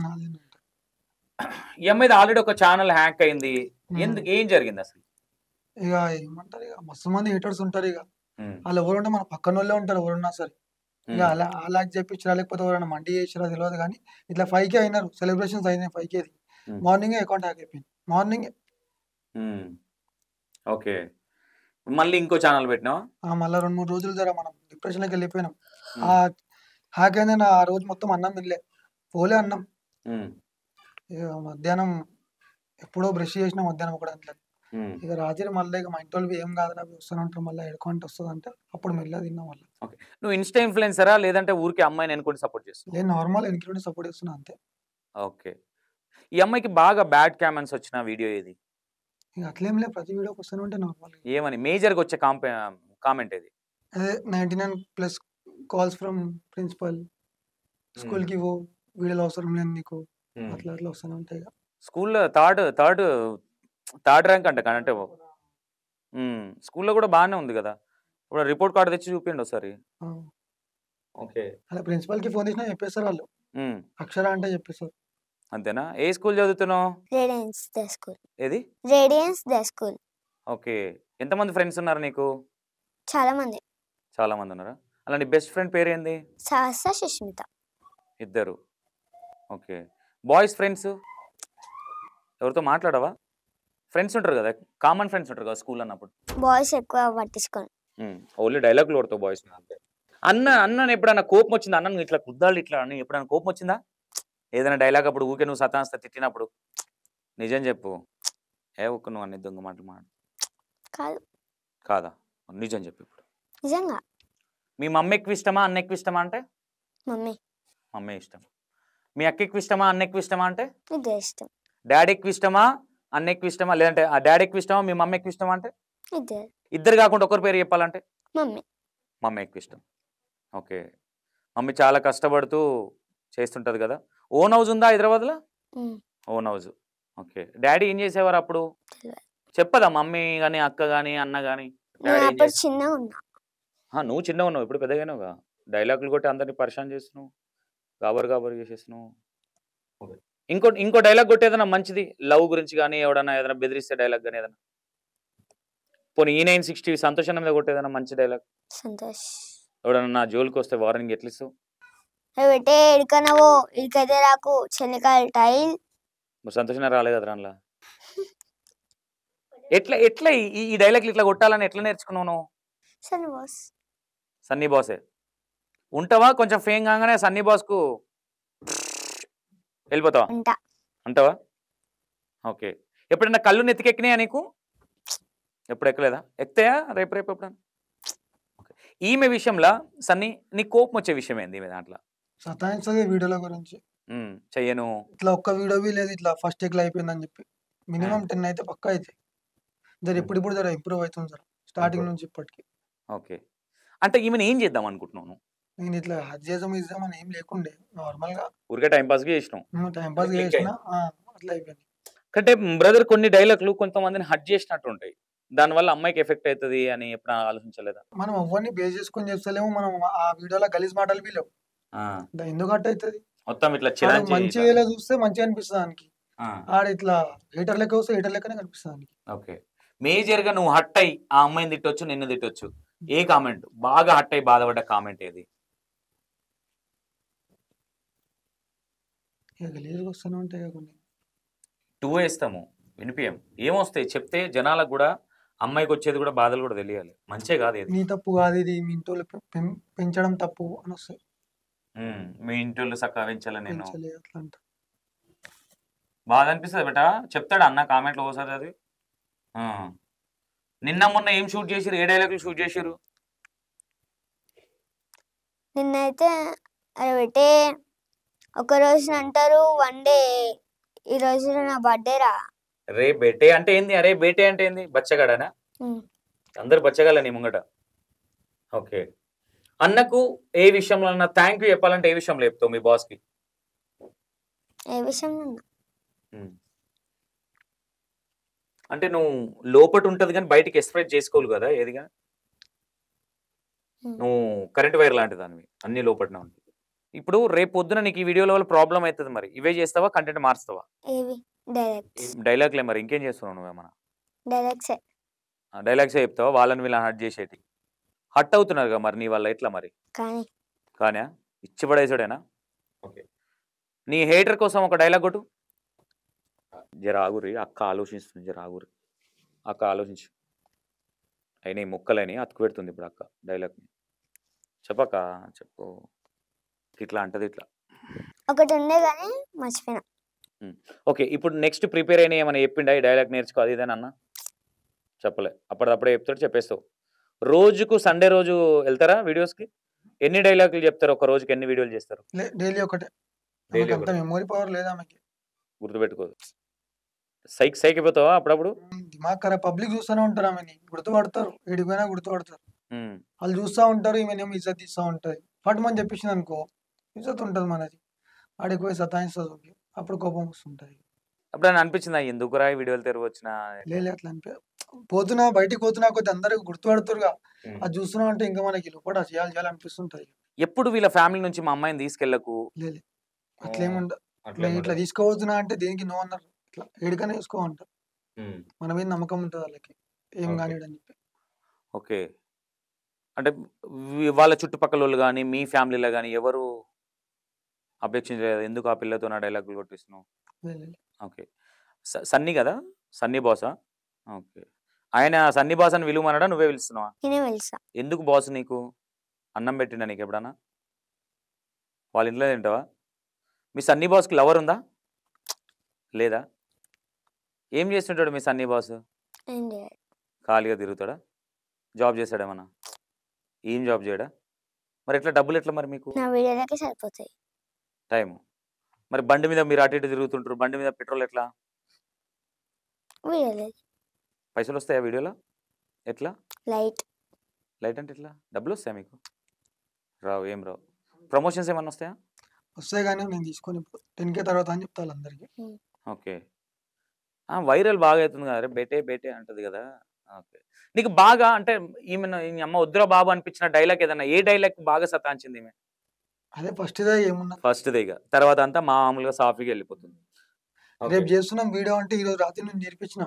Speaker 2: ఈ అమ్మాయి ఆల్రెడీ ఒక ఛానల్ హ్యాక్ అయింది, ఎందుకు, ఏం జరిగింది అసలు?
Speaker 4: ఇక ఏమంటారు, ఇక మస్తు మంది హేటర్స్ ఉంటారు. ఇక వాళ్ళు ఎవరుంటే మన పక్కన వాళ్ళే ఉంటారు ఎవరున్నా సరే. ఇక అలా చెప్పించరా, లేకపోతే ఎవరైనా మండి చేసిరా తెలియదు కానీ ఇట్లా 5K అయినారు, సెలబ్రేషన్స్ అయినాయి 5K. మార్నింగే అకౌంట్ హ్యాక్ అయిపోయింది, మార్నింగే.
Speaker 2: ఓకే, మళ్ళీ ఇంకో ఛానల్ పెట్టినావా?
Speaker 4: మళ్ళీ 2-3 రోజులు జర మనం డిప్రెషన్లోకి వెళ్ళిపోయినాం. ఆ హ్యాక్ అయిందని ఆ రోజు మొత్తం అన్నం తినలే, పోలే అన్నం. ఇక మధ్యాహ్నం ఎప్పుడో బ్రష్ చేసిన మధ్యాహ్నం ఒక దాంట్లో. ఇక రాత్రి మళ్ళీ ఇక మా ఇంటి వాళ్ళు ఏం కాదు అవి వస్తూనే ఉంటారు, మళ్ళీ ఎడుకుంటే వస్తుంది అంటే అప్పుడు మెల్లగా తిన్నాం మళ్ళీ.
Speaker 2: ఓకే, నువ్వు ఇన్స్టా ఇన్ఫ్లుయెన్సరా లేదంటే ఊరికి అమ్మాయిని అనుకుంటే సపోర్ట్ చేస్తావు?
Speaker 4: నేను నార్మల్ ఎన్నికలు సపోర్ట్ చేస్తున్నా అంతే.
Speaker 2: ఓకే, ఈ అమ్మాయికి బాగా బ్యాడ్ కామెంట్స్ వచ్చిన వీడియో ఏది?
Speaker 4: ఇక అట్లేం లేదు, ప్రతి వీడియోకి వస్తూనే ఉంటే నార్మల్.
Speaker 2: ఏమని మేజర్గా వచ్చే కామెంట్ ఏది?
Speaker 4: అదే 99+ కాల్స్ ఫ్రమ్ ప్రిన్సిపల్, స్కూల్కి పో, వీడియోలు అవసరం లేదు నీకు, అట్లా అట్లా వస్తూనే ఉంటాయి.
Speaker 2: స్కూల్లో థర్డ్ ర్యాంక్ అంటే అంటే స్కూల్లో కూడా బాగానే ఉంది కదా. ఇప్పుడు రిపోర్ట్ కార్డు తెచ్చి చూపించండి ఒకసారి. ఓకే,
Speaker 4: అలా ప్రిన్సిపల్కి ఫోన్ చేసినా చెప్పేస్తారు వాళ్ళు, అక్షర అంటే చెప్పేస్తారు.
Speaker 2: అంతేనా? ఏ స్కూల్ చదువుతున్నావు?
Speaker 1: Radiance the school.
Speaker 2: ఏది?
Speaker 1: Radiance the school.
Speaker 2: ఓకే, ఎంతమంది ఫ్రెండ్స్ ఉన్నారు నీకు?
Speaker 1: చాలా మంది
Speaker 2: ఉన్నారా? అలా నీ బెస్ట్ ఫ్రెండ్ పేరు ఏంది?
Speaker 1: సహస్ర, సుష్మిత.
Speaker 2: ఇద్దరు. ఓకే, బాయ్స్ ఫ్రెండ్స్ ఎవరితో మాట్లాడవా? ఫ్రెండ్స్ ఉంటారు కదా, కామన్ ఫ్రెండ్స్ ఉంటారు కదా స్కూల్ అన్నప్పుడు.
Speaker 1: బాయ్స్ ఎక్కువ పట్టించుకోండి,
Speaker 2: ఓన్లీ డైలాగులు కొడతావు బాయ్స్ అంతే. అన్న ఎప్పుడైనా కోపం వచ్చిందా? అన్న ఇట్లా కుద్దాలు ఇట్లా అని ఎప్పుడైనా కోపం వచ్చిందా? ఏదైనా డైలాగ్ అప్పుడు ఊకే నువ్వు సతాంస్తా తిట్టినప్పుడు నిజం చెప్పు, ఊక నువ్వు అన్ని దొంగ మాటలు మాడు. కాదా? నిజం చెప్పు ఇప్పుడు.
Speaker 1: నిజంగా.
Speaker 2: మీ మమ్మీ ఎక్కువ ఇష్టమా అన్న ఎక్కువ ఇష్టమా అంటే? మమ్మీ ఇష్టం. మీ అక్క ఎక్కువ ఇష్టమా అన్న ఎక్కువ ఇష్టమా అంటే?
Speaker 1: ఇష్టం.
Speaker 2: డాడీ ఎక్కువ ఇష్టమా అన్న ఎక్కువ ఇష్టమా, లేదంటే ఆ డాడీ ఎక్కువ ఇష్టమా మీ మమ్మీ ఎక్కువ ఇష్టమా అంటే? ఇద్దరు కాకుండా ఒకరి పేరు చెప్పాలంటే? మమ్మీ ఎక్కువ ఇష్టం. ఓకే, మమ్మీ చాలా కష్టపడుతూ చేస్తుంటది కదా. ఓన్ హౌస్ ఉందా హైదరాబాద్లో? Own house. ఓకే, డాడీ ఏం చేసేవారు అప్పుడు చెప్పదా మమ్మీ కానీ అక్క కానీ అన్న కానీ?
Speaker 1: నువ్వు
Speaker 2: చిన్నగా ఉన్నావు, ఇప్పుడు పెద్దగానే డైలాగులు కొట్టి అందరినీ పరిశాన్ చేస్తున్నావు, గాబరు చేసేస్తున్నావు. ఇంకో డైలాగ్ కొట్టేదన్నా మంచిది, లవ్ గురించి కానీ, ఎవడన్నా ఏదైనా బెదిరిస్తే డైలాగ్ కానీ ఏదైనా పోనీ E960 సంతోష్ అన్న మీద కొట్టేదన్నా మంచి డైలాగ్.
Speaker 1: సంతోష్
Speaker 2: ఎవడన్నా నా జోలికి వస్తే వార్నింగ్ ఎట్లా ఇస్తావు?
Speaker 1: పెట్టే ఎడుకనవో ఇడికైతే రాకు చెనికాయ టైల్.
Speaker 2: మరి సంతోష్ అన్న రాలే కదా అందులో. ఎట్లా ఎట్లా ఈ డైలాగ్లు ఇట్లా కొట్టాలని ఎట్లా నేర్చుకున్నావు నువ్వు?
Speaker 1: సరే బాస్.
Speaker 2: సన్నీ బాసే ఉంటావా? కొంచెం ఫేమ్ కాగానే సన్నీ బాస్కు వెళ్ళిపోతావా? అంటావా? ఓకే. ఎప్పుడన్నా కళ్ళు నెత్తికెక్కినాయా నీకు? ఎప్పుడు ఎక్కలేదా? ఎక్తాయా రేపు ఎప్పుడన్నా? ఈమె విషయంలో సన్నీ నీకు కోపం వచ్చే విషయం ఏంది ఈమె దాంట్లో?
Speaker 4: సతాయిస్తుంది వీడియోల గురించి.
Speaker 2: చెయ్యను
Speaker 4: ఇట్లా ఒక్క వీడియో లేదు, ఇట్లా ఫస్ట్ టేక్లో అయిపోయిందని చెప్పి. మినిమం 10 అయితే పక్కా అయితే ఇప్పుడు జర ఇంప్రూవ్ అవుతుంది సార్ స్టార్టింగ్ నుంచి ఇప్పటికి.
Speaker 2: ఓకే. అంటే ఈమెను ఏం చేద్దాం అనుకుంటున్నాను?
Speaker 4: నేను ఇట్లా హజ్ చేద్దామని ఏం లేకుండే, నార్మల్ గా
Speaker 2: ఊరికే టైం పాస్గా చేసినాం.
Speaker 4: టైం పాస్ చేసిన అట్లా అయిపోయింది.
Speaker 2: అంటే బ్రదర్ కొన్ని డైలాగ్లు కొంతమందిని హట్ చేసినట్టు ఉంటాయి, దానివల్ల అమ్మాయికి ఎఫెక్ట్ అవుతుంది అని ఎప్పుడు ఆలోచించలేదా?
Speaker 4: మనం ఎవరిని బేస్ చేసుకొని చేస్తలేము, మనం ఆ వీడియోలో గలీజ్ మాటలు వీలేవు, ఎందుకు హట్ అవుతుంది?
Speaker 2: మొత్తం ఇట్లా
Speaker 4: మంచి వేలో చూస్తే మంచిగా అనిపిస్తుంది దానికి, ఆడ ఇట్లా హీటర్ లెక్క వస్తే హీటర్ లెక్కనే కనిపిస్తుంది దానికి.
Speaker 2: ఓకే. మేజర్ గా నువ్వు హట్ అయ్యి ఆ అమ్మాయిని తిట్టొచ్చు, నిన్ను తిట్టొచ్చు, ఏ కామెంట్ బాగా హట్ అయ్యి బాధపడ్డ కామెంట్ ఏది?
Speaker 4: గలీజ్గా వస్తూనే ఉంటాయి కొన్ని.
Speaker 2: 2 వేస్తాము వినిపియం, ఏమొస్తాయి చెప్తే జనాలకు కూడా అమ్మాయికి వచ్చేది కూడా బాధలు కూడా తెలియాలి. మంచే కాదు ఇది,
Speaker 4: నీ తప్పు కాదు ఇది, మీ ఇంట్లో పెంచడం తప్పు అని వస్తాయి.
Speaker 2: మీ ఇంట్లో చక్కగా పెంచాలి నేను
Speaker 4: అట్లా అంట.
Speaker 2: బాధ అనిపిస్తుంది బేటా. చెప్తాడు అన్న కామెంట్లో ఓసారి అది. నిన్న మొన్న ఏం షూట్ చేసిరు? ఏ డైలాగులు షూట్ చేసిరు?
Speaker 1: నిన్నైతే అరే పెట్టే ఒక రోజున అంటారు 1 డే, ఈ రోజు నా బర్త్డే రా.
Speaker 2: రే బేటే అంటే ఏంది? అరే బేటే అంటే ఏంది? బచ్చగాడనా? అందరు బచ్చగాళ్ళ నీ ముంగట. ఓకే. అన్నకు ఏ విషయంలో అన్న థ్యాంక్ యూ చెప్పాలంటే ఏ విషయంలో చెప్తావు మీ బాస్కి?
Speaker 1: ఏ విషయంలో?
Speaker 2: అంటే నువ్వు లోపట ఉంటుంది కానీ బయటికి ఎక్స్ప్రెస్ చేసుకోవాలి కదా ఏదిగా. నువ్వు కరెంట్ వైర్ లాంటి దానివి, అన్ని లోపటనే ఉంటుంది. ఇప్పుడు రేపు పొద్దున నీకు ఈ వీడియోల వల్ల ప్రాబ్లం అవుతుంది, మరి ఇవే చేస్తావా కంటెంట్ మార్చుతావా? డైలాగ్లే మరి ఇంకేం చేస్తున్నావు నువ్వేమన్నా? డైలాగ్సే చెప్తావా? వాళ్ళని వీళ్ళని హట్ చేసేటి హట్ అవుతున్నారు కదా మరి నీ వల్ల ఎట్లా మరి? కానీ ఇచ్చిపడేసాడేనా? ఓకే. నీ హేటర్ కోసం ఒక డైలాగ్ కొట్టు. జర ఆగురి, అక్క ఆలోచిస్తుంది, జర ఆగురి అక్క ఆలోచించు. అయినా ఈ ముక్కలని అతుకు పెడుతుంది ఇప్పుడు అక్క డైలాగ్ని. చెప్పక్క చెప్పు. ఇట్లా అంటది ఇట్లా
Speaker 1: ఒకటి ఉండే కానీ మర్చిపోయినా.
Speaker 2: ఓకే. ఇప్పుడు నెక్స్ట్ ప్రిపేర్ అయినా ఏమైనా చెప్పిండా ఈ డైలాగ్ నేర్చుకో అది ఇదేనా అన్న? చెప్పలే, అప్పటిదప్పుడే చెప్తాడు, చెప్పేస్తావు. రోజుకు సండే రోజు వెళ్తారా వీడియోస్కి? ఎన్ని డైలాగులు చెప్తారు ఒక రోజుకి? ఎన్ని వీడియోలు చేస్తారు?
Speaker 4: డైలీ ఒకటే. మెమరీ పవర్ లేదా ఆమెకి,
Speaker 2: గుర్తుపెట్టుకోదు. సైక్ అయిపోతావా అప్పుడప్పుడు?
Speaker 4: దిమాగ్ ఖరాబ్. పబ్లిక్ చూస్తూనే ఉంటారు ఆమెని, గుర్తుపడతారు, ఏడిపోయినా గుర్తుపడతారు. వాళ్ళు చూస్తూ ఉంటారు, ఈమెనేమో ఇజ్జత్ ఇస్తూ ఉంటుంది. ఫట్ మనం చెప్పించింది అనుకో ఇజ్జత్ ఉంటుంది మనది, ఆడికి పోయి సతాయిస్తుంది, అప్పుడు కోపం వస్తుంటుంది.
Speaker 2: అప్పుడు అని అనిపించిందా ఎందుకు రా వీడియోలు తెరువు వచ్చినా?
Speaker 4: లేదు అట్లా పోతున్నా, బయటికి పోతున్నా కొద్ది అందరికి గుర్తుపడుతురుగా, అది చూస్తున్నా అంటే ఇంకా మనకి లోపల చేయాలి అనిపిస్తుంటది.
Speaker 2: ఎప్పుడు వీళ్ళ ఫ్యామిలీ నుంచి మా అమ్మాయిని తీసుకెళ్ళకు
Speaker 4: లేదు అట్లేముండ. ఇట్లా తీసుకోవద్దునా అంటే దేనికి నో అన్నారు, ఇట్లా ఏడికనే తీసుకోమంటారు. మన మీద నమ్మకం ఉంటుంది వాళ్ళకి, ఏం కానీ అని చెప్పి.
Speaker 2: ఓకే. అంటే వాళ్ళ చుట్టుపక్కల వాళ్ళు కానీ మీ ఫ్యామిలీలో కానీ ఎవరు అపేక్షించలేదు ఎందుకు ఆ పిల్లతో నా డైలాగులు కొట్టిస్తున్నావు? ఓకే. సన్నీ కదా, సన్నీ బాసా? ఓకే. ఆయన సన్నీ బాస్ అని విలువమనడా నువ్వే పిలుస్తున్నావా? ఎందుకు బాస్ నీకు? అన్నం పెట్టినా నీకు ఎప్పుడన్నా? వాళ్ళ ఇంట్లో తింటావా? మీ సన్నీ బాస్కి లవర్ ఉందా లేదా? ఏం చేస్తుంటాడు మీ సన్నీ బాస్? ఖాళీగా తిరుగుతాడా? జాబ్ చేస్తాడేమన్నా? ఏం జాబ్ చేయడా? మరి ఎట్లా డబ్బులు ఎట్లా మరి మీకు?
Speaker 1: సరిపోతాయి
Speaker 2: టైము. మరి బండి మీద మీరు అటు ఇటు తిరుగుతుంటారు, బండి మీద పెట్రోల్ ఎట్లా? పైసలు వస్తాయా వీడియోలో? ఎట్లా? లైట్ అంటే ఎట్లా? డబ్బులు వస్తాయా మీకు? రావు, ఏం రావు. ప్రమోషన్స్ ఏమన్నా వస్తాయా?
Speaker 4: వస్తాయి కానీ నేను తీసుకొని 10K తర్వాత అని చెప్తాను అందరికి.
Speaker 2: ఓకే. వైరల్ బాగా అవుతుంది కదా, బేటే అంటది కదా. ఓకే. నీకు బాగా అంటే ఈమె అమ్మ వద్దురా బాబు అనిపించిన డైలాగ్ ఏదన్నా, ఏ డైలాగ్ బాగా సతాంచింది ఈమె?
Speaker 4: అదే ఫస్ట్దే ఏమున్నా,
Speaker 2: ఫస్ట్దే ఇక తర్వాత అంతా మామూలుగా సాఫీగా వెళ్ళిపోతుంది.
Speaker 4: రేపు చేస్తున్నాం వీడియో అంటే ఈరోజు రాత్రి నుంచి నేర్పించిన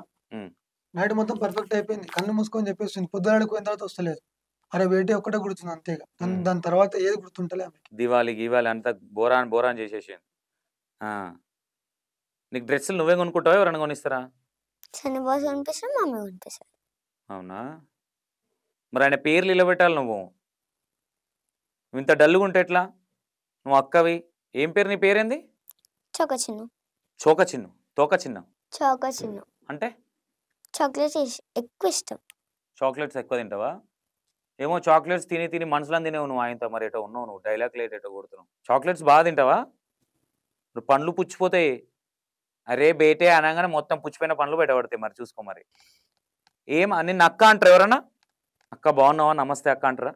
Speaker 4: నైట్ మొత్తం పర్ఫెక్ట్ అయిపోయింది, కళ్ళు మూసుకొని చెప్పేస్తుంది, పొద్దున ఆడుకున్న తర్వాత వస్తలేదు. అరే వేటి ఒక్కటే గుర్తుంది అంతేగా, దాని తర్వాత ఏది గుర్తుంటలే ఆమెకి.
Speaker 2: దివాళీ గీవాలి అంతా బోరాన్ బోరాన్ చేసేసింది. నీకు డ్రెస్సులు నువ్వే కొనుక్కుంటావా, ఎవరైనా కొనిస్తారా?
Speaker 1: సన్ని బాస్ కొనిపిస్తాను, మమ్మీ కొనిపిస్తాను.
Speaker 2: అవునా? మరి ఆయన పేర్లు నిలబెట్టాలి నువ్వు. ఇంత డల్లుగా ఉంటే ఎట్లా? నువ్వు అక్కవి. ఏం పేరు నీ పేరేంది?
Speaker 1: చోక చిన్ను.
Speaker 2: చోక చిన్ను, తోక చిన్న
Speaker 1: చోక చిన్ను
Speaker 2: అంటే
Speaker 1: చాక్లెట్స్ ఎక్కువ ఇష్టం.
Speaker 2: చాక్లెట్స్ ఎక్కువ తింటావా? ఏమో చాక్లెట్స్ తిని తిని మనసులో తినేవు నువ్వు. ఆయనతో మరి ఎటో ఉన్నావు నువ్వు, డైలాగ్ లేట్ ఎటో కొడుతున్నావు. చాక్లెట్స్ బాగా తింటావా? ఇప్పుడు పండ్లు పుచ్చిపోతాయి. అరే బేటే అనగానే మొత్తం పుచ్చిపోయిన పండ్లు బయటపడతాయి. మరి చూసుకో మరి. నిన్ను అక్క అంటారు ఎవరన్నా? అక్క బాగున్నావా, నమస్తే అక్క అంటారా?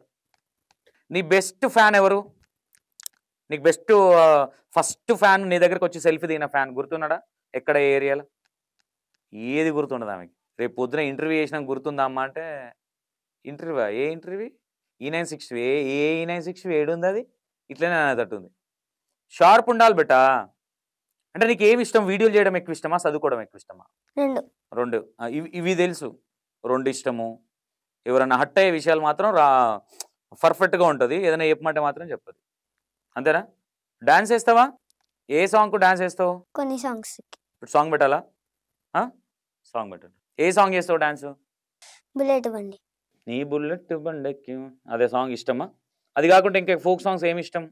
Speaker 2: నీ బెస్ట్ ఫ్యాన్ ఎవరు? నీకు బెస్ట్ ఫస్ట్ ఫ్యాన్ నీ దగ్గరకు వచ్చి సెల్ఫీ దిగిన ఫ్యాన్ గుర్తున్నాడా? ఎక్కడ, ఏ ఏరియాలో? ఏది గుర్తుండదు ఆమెకి. రేపు పొద్దున ఇంటర్వ్యూ చేసినా గుర్తుందా అమ్మ అంటే, ఇంటర్వ్యూ ఏ ఇంటర్వ్యూ? E960 ఏ E960 ఏడుంది అది? ఇట్లనే అనేటట్టుంది. షార్ప్ ఉండాలి బెటా. అంటే నీకు ఏమి ఇష్టం? వీడియోలు చేయడం ఎక్కువ ఇష్టమా, చదువుకోవడం ఎక్కువ ఇష్టమా? రెండు. ఇవి తెలుసు, రెండు ఇష్టము. ఎవరన్నా హట్ అయ్యే విషయాలు మాత్రం పర్ఫెక్ట్గా ఉంటుంది. ఏదైనా చెప్పమంటే మాత్రం చెప్పదు. అంతేనా? డాన్స్ వేస్తావా? ఏ సాంగ్కు డాన్స్ వేస్తావు?
Speaker 1: కొన్ని సాంగ్స్.
Speaker 2: ఇప్పుడు సాంగ్ పెట్టాలా? సాంగ్ పెట్టాలి. ఏ సాంగ్ చేస్తావు డాన్స్?
Speaker 1: బుల్లెట్ బండి.
Speaker 2: నీ బుల్లెట్ బండెక్కి, అదే సాంగ్ ఇష్టమా? అది కాకుండా ఇంకా ఫోక్ సాంగ్స్ ఏమి ఇష్టం?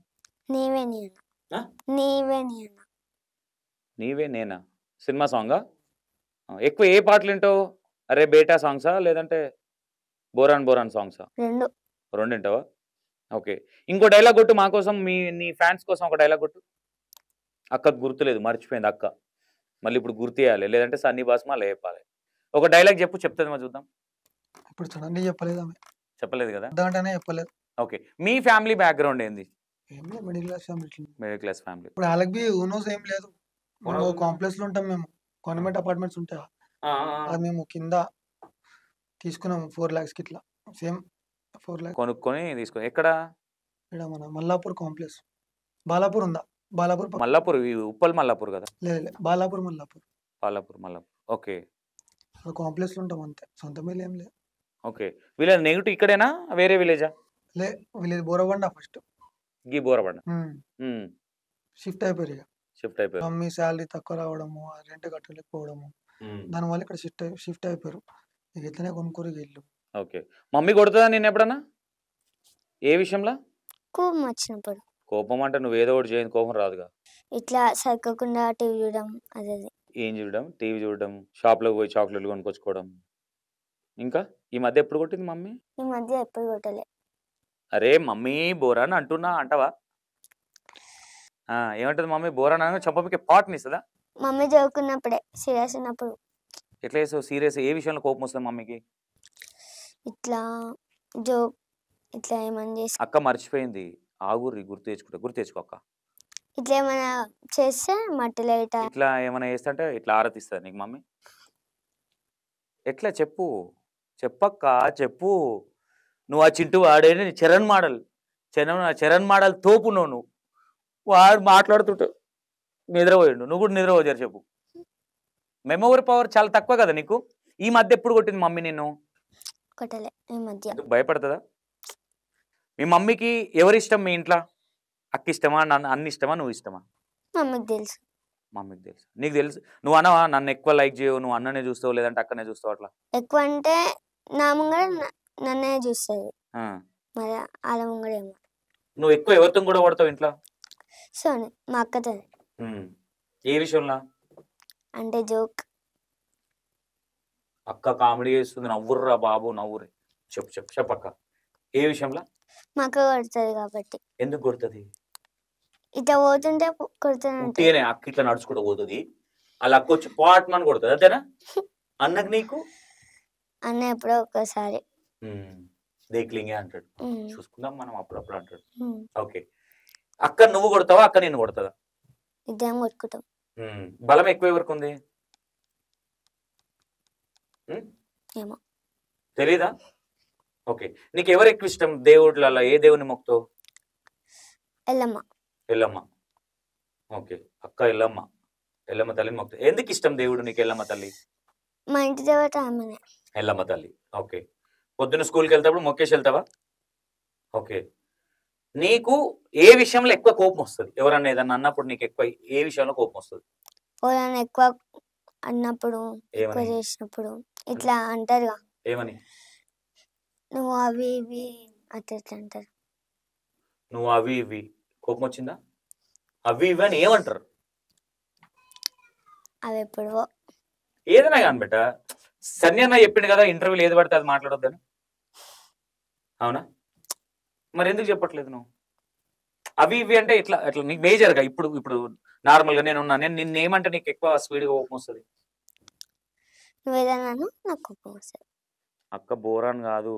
Speaker 1: నీవే నేనా. నీవే నేనా.
Speaker 2: నీవే నేనా సినిమా సాంగా? ఎక్కువ ఏ పాటలు వింటావు? అరే బేటా సాంగ్సా లేదంటే బోరాన్ బోరాన్ సాంగ్సా?
Speaker 1: రెండు
Speaker 2: వింటావా? ఓకే. ఇంకో డైలాగ్ కొట్టు మా కోసం, నీ ఫ్యాన్స్ కోసం ఒక డైలాగ్ కొట్టు. అక్కకు గుర్తులేదు, మర్చిపోయింది అక్క. మళ్ళీ ఇప్పుడు గుర్తు చేయాలి, లేదంటే సన్నీ బాస్ మళ్ళీ చెప్పాలి. ఒక డైలాగ్ చెప్పు, చెప్తుంది మరి చూద్దాం.
Speaker 4: ఇప్పుడు సడన్లీ చెప్పలేదు ఆమె.
Speaker 2: చెప్పలేదు కదా?
Speaker 4: దాంట్లోనే చెప్పలేదు.
Speaker 2: ఓకే. మీ ఫ్యామిలీ బ్యాక్గ్రౌండ్ ఏంది?
Speaker 4: Middle class family.
Speaker 2: Middle class family.
Speaker 4: ఇప్పుడు వాళ్ళకి ఊనోస్ ఏం లేదు. కాంప్లెక్స్ లో ఉంటాం మేము, గవర్నమెంట్ అపార్ట్మెంట్స్ ఉంటాయి. అది మేము కింద తీసుకున్నాము 4 lakhs కి. ఇట్లా సేమ్ 4 lakhs
Speaker 2: కొనుక్కొని తీసుకొని. ఎక్కడ?
Speaker 4: ఇక్కడ మన మల్లాపూర్ కాంప్లెక్స్. బాలాపూర్ ఉందా? బాలాపూర్
Speaker 2: మల్లాపూర్, ఉప్పల్ మల్లాపూర్ కదా?
Speaker 4: లేదు, బాలాపూర్ మల్లాపూర్.
Speaker 2: మల్లాపూర్. ఓకే.
Speaker 4: కాంప్లెక్స్ లో ఉంటాం అంతే, సొంత మీద ఏం లేదు.
Speaker 2: ఓకే. విలేజ్ నెగిటివ్ ఇక్కడేనా, వేరే విలేజా?
Speaker 4: Village Borabanda first.
Speaker 2: గీ బోరబండ.
Speaker 4: షిఫ్ట్ అయిపోయారు.
Speaker 2: షిఫ్ట్ అయిపోయారు.
Speaker 4: మమ్మీ శాలరీ తక్కువ రావడము, రెంట్ కట్టలేకపోవడము, దానివల్ల ఇక్కడ షిఫ్ట్ అయిపోయారు. ఇక ఇట్లనే కొనుక్కోరు ఇల్లు.
Speaker 2: ఓకే. మమ్మీ కొడుతుందా నేను ఎప్పుడన్నా? ఏ విషయంలో?
Speaker 1: కోపం వచ్చినప్పుడు.
Speaker 2: కోపం అంటే నువ్వు ఏదో ఒకటి చేయని కోపం రాదుగా.
Speaker 1: ఇట్లా సరికోకుండా టీవీ చూడడం. అదే
Speaker 2: ఏం చూడడం? టీవీ చూడడం, షాప్లోకి పోయి చాక్లెట్లు కొనుక్కొచ్చుకోవడం. ఇంకా ఈ మధ్య ఎప్పుడు కొట్టింది మమ్మీ?
Speaker 1: ఈ మధ్య ఎప్పుడు కొట్టలే.
Speaker 2: అరే మమ్మీ బోరాన్ అంటున్నా అంటావా? ఏమంటది మమ్మీ? బోరాన్ అనగా చంపకి పాట్ని ఇస్తుందా?
Speaker 1: మమ్మీ చదువుకున్నప్పుడే, సీరియస్ ఉన్నప్పుడు.
Speaker 2: ఎట్లా చేస్తావు సీరియస్? ఏ విషయంలో కోపం వస్తుంది మమ్మీకి?
Speaker 1: ఇట్లా జోక్ ఇట్లా ఏమని చేసి.
Speaker 2: అక్క మర్చిపోయింది, ఆగురి గుర్తు తెచ్చుకో అక్క.
Speaker 1: ఇట్లా ఏమైనా చేస్తే మట్టిలో
Speaker 2: ఇట్లా ఏమైనా చేస్తుంటే ఇట్లా ఆరతిస్తుంది నీకు మమ్మీ? ఎట్లా చెప్పక్క చెప్పు. నువ్వు ఆ చింటూ వాడేది చరణ్ మోడల్ తోపు. నువ్వు వాడు మాట్లాడుతుంటావు, నిద్రపోయాడు. నువ్వు కూడా నిద్రపోయారు. చెప్పు. మెమొరీ పవర్ చాలా తక్కువ కదా నీకు. ఈ మధ్య ఎప్పుడు కొట్టింది మమ్మీ నిన్ను?
Speaker 1: కొట్టలే ఈ మధ్య.
Speaker 2: భయపడుతుందా? మీ మమ్మీకి ఎవరి ఇష్టం మీ ఇంట్లో? అక్క ఇష్టమా, అన్న ఇష్టమా, నువ్వు ఇష్టమా?
Speaker 1: మమ్మీకి తెలుసు.
Speaker 2: నీకు తెలుసు. నువ్వు అనవా నన్ను ఎక్కువ లైక్ చేయవు, నువ్వు అన్ననే చూస్తావు లేదంటే అక్కనే చూస్తావు? అట్లా
Speaker 1: ఎక్కువ అంటే నా ముంగడ నన్నే చూస్తుంది, మరి వాళ్ళ ముంగడ ఏమో.
Speaker 2: నువ్వు ఎక్కువ ఎవరితో కూడా కొడతావు ఇంట్లో?
Speaker 1: సోని, మా అక్కతో.
Speaker 2: ఏ విషయంలో?
Speaker 1: అంటే జోక్.
Speaker 2: అక్క కామెడీ చేస్తుంది, నవ్వుర్రా బాబు నవ్వురే. చెప్పక్క. ఏ విషయంలో?
Speaker 1: మా అక్క కొడుతుంది కాబట్టి.
Speaker 2: ఎందుకు కొడుతుంది?
Speaker 1: ఇట్లా పోతుంటే కొడుతుంది.
Speaker 2: అక్క ఇట్లా నడుచుకుంటూ పోతుంది, అలా అక్క వచ్చి పాట్మని కొడుతుంది, అంతేనా? అన్నకు నీకు?
Speaker 1: అన్న ఎప్పుడో ఒక్కసారి
Speaker 2: దేక్లింగే అంటాడు, చూసుకుందాం మనం అప్పుడప్పుడు అంటాడు. ఓకే. అక్క నువ్వు కొడతావా, అక్క నేను కొడతావా?
Speaker 1: ఇద్దరం కొట్టుకుంటాం.
Speaker 2: బలం ఎక్కువ ఎవరికి ఉంది?
Speaker 1: ఏమో
Speaker 2: తెలీదా? ఓకే. నీకు ఎవరు ఎక్కువ ఇష్టం దేవుళ్ళ? ఏ దేవుని మొక్కుతావు? ఎల్లమ్మ. ఓకే. అక్క ఎల్లమ్మ తల్లిని మొక్కుతావు. ఎందుకు ఇష్టం దేవుడు నీకు ఎల్లమ్మ తల్లి?
Speaker 1: మా ఇంటి దేవత ఆమెనే.
Speaker 2: ఎల్లమ్మ తల్లి. ఓకే. పొద్దున్న స్కూల్కి వెళ్తాప్పుడు మొక్కేసి వెళ్తావా? ఓకే. నీకు ఏ విషయంలో ఎక్కువ కోపం వస్తుంది? ఎవరన్నా ఏదన్నా అన్నప్పుడు నీకు ఎక్కువ ఏ విషయంలో కోపం వస్తుంది?
Speaker 1: వాళ్ళని ఎక్కువ అన్నప్పుడు, ఎక్కువ
Speaker 2: ఏమని?
Speaker 1: చేసినప్పుడు ఇట్లా అంటారుగా,
Speaker 2: ఏమని?
Speaker 1: నువ్వు అవి ఇవి అట్లా అంటారు.
Speaker 2: నువ్వు అవి ఇవి కోపం వచ్చిందా? అవి ఇవి అని ఏమంటారు?
Speaker 1: అవి ఎప్పుడో.
Speaker 2: ఏదైనా కానీ బెట సన్యన్న చెప్పిండు కదా ఇంటర్వ్యూలు ఏది పడితే అది మాట్లాడొద్దని. అవునా? మరి ఎందుకు చెప్పట్లేదు నువ్వు? అవి ఇవి అంటే ఇట్లా అట్లా నీకు మేజర్గా ఇప్పుడు నార్మల్గా నేను నిన్నేమంటే నీకు ఎక్కువ స్పీడ్గా కోపం వస్తుంది?
Speaker 1: నువ్వు ఏదైనా నాకు కోపం వస్తుంది.
Speaker 2: అక్క బోరాన్ కాదు,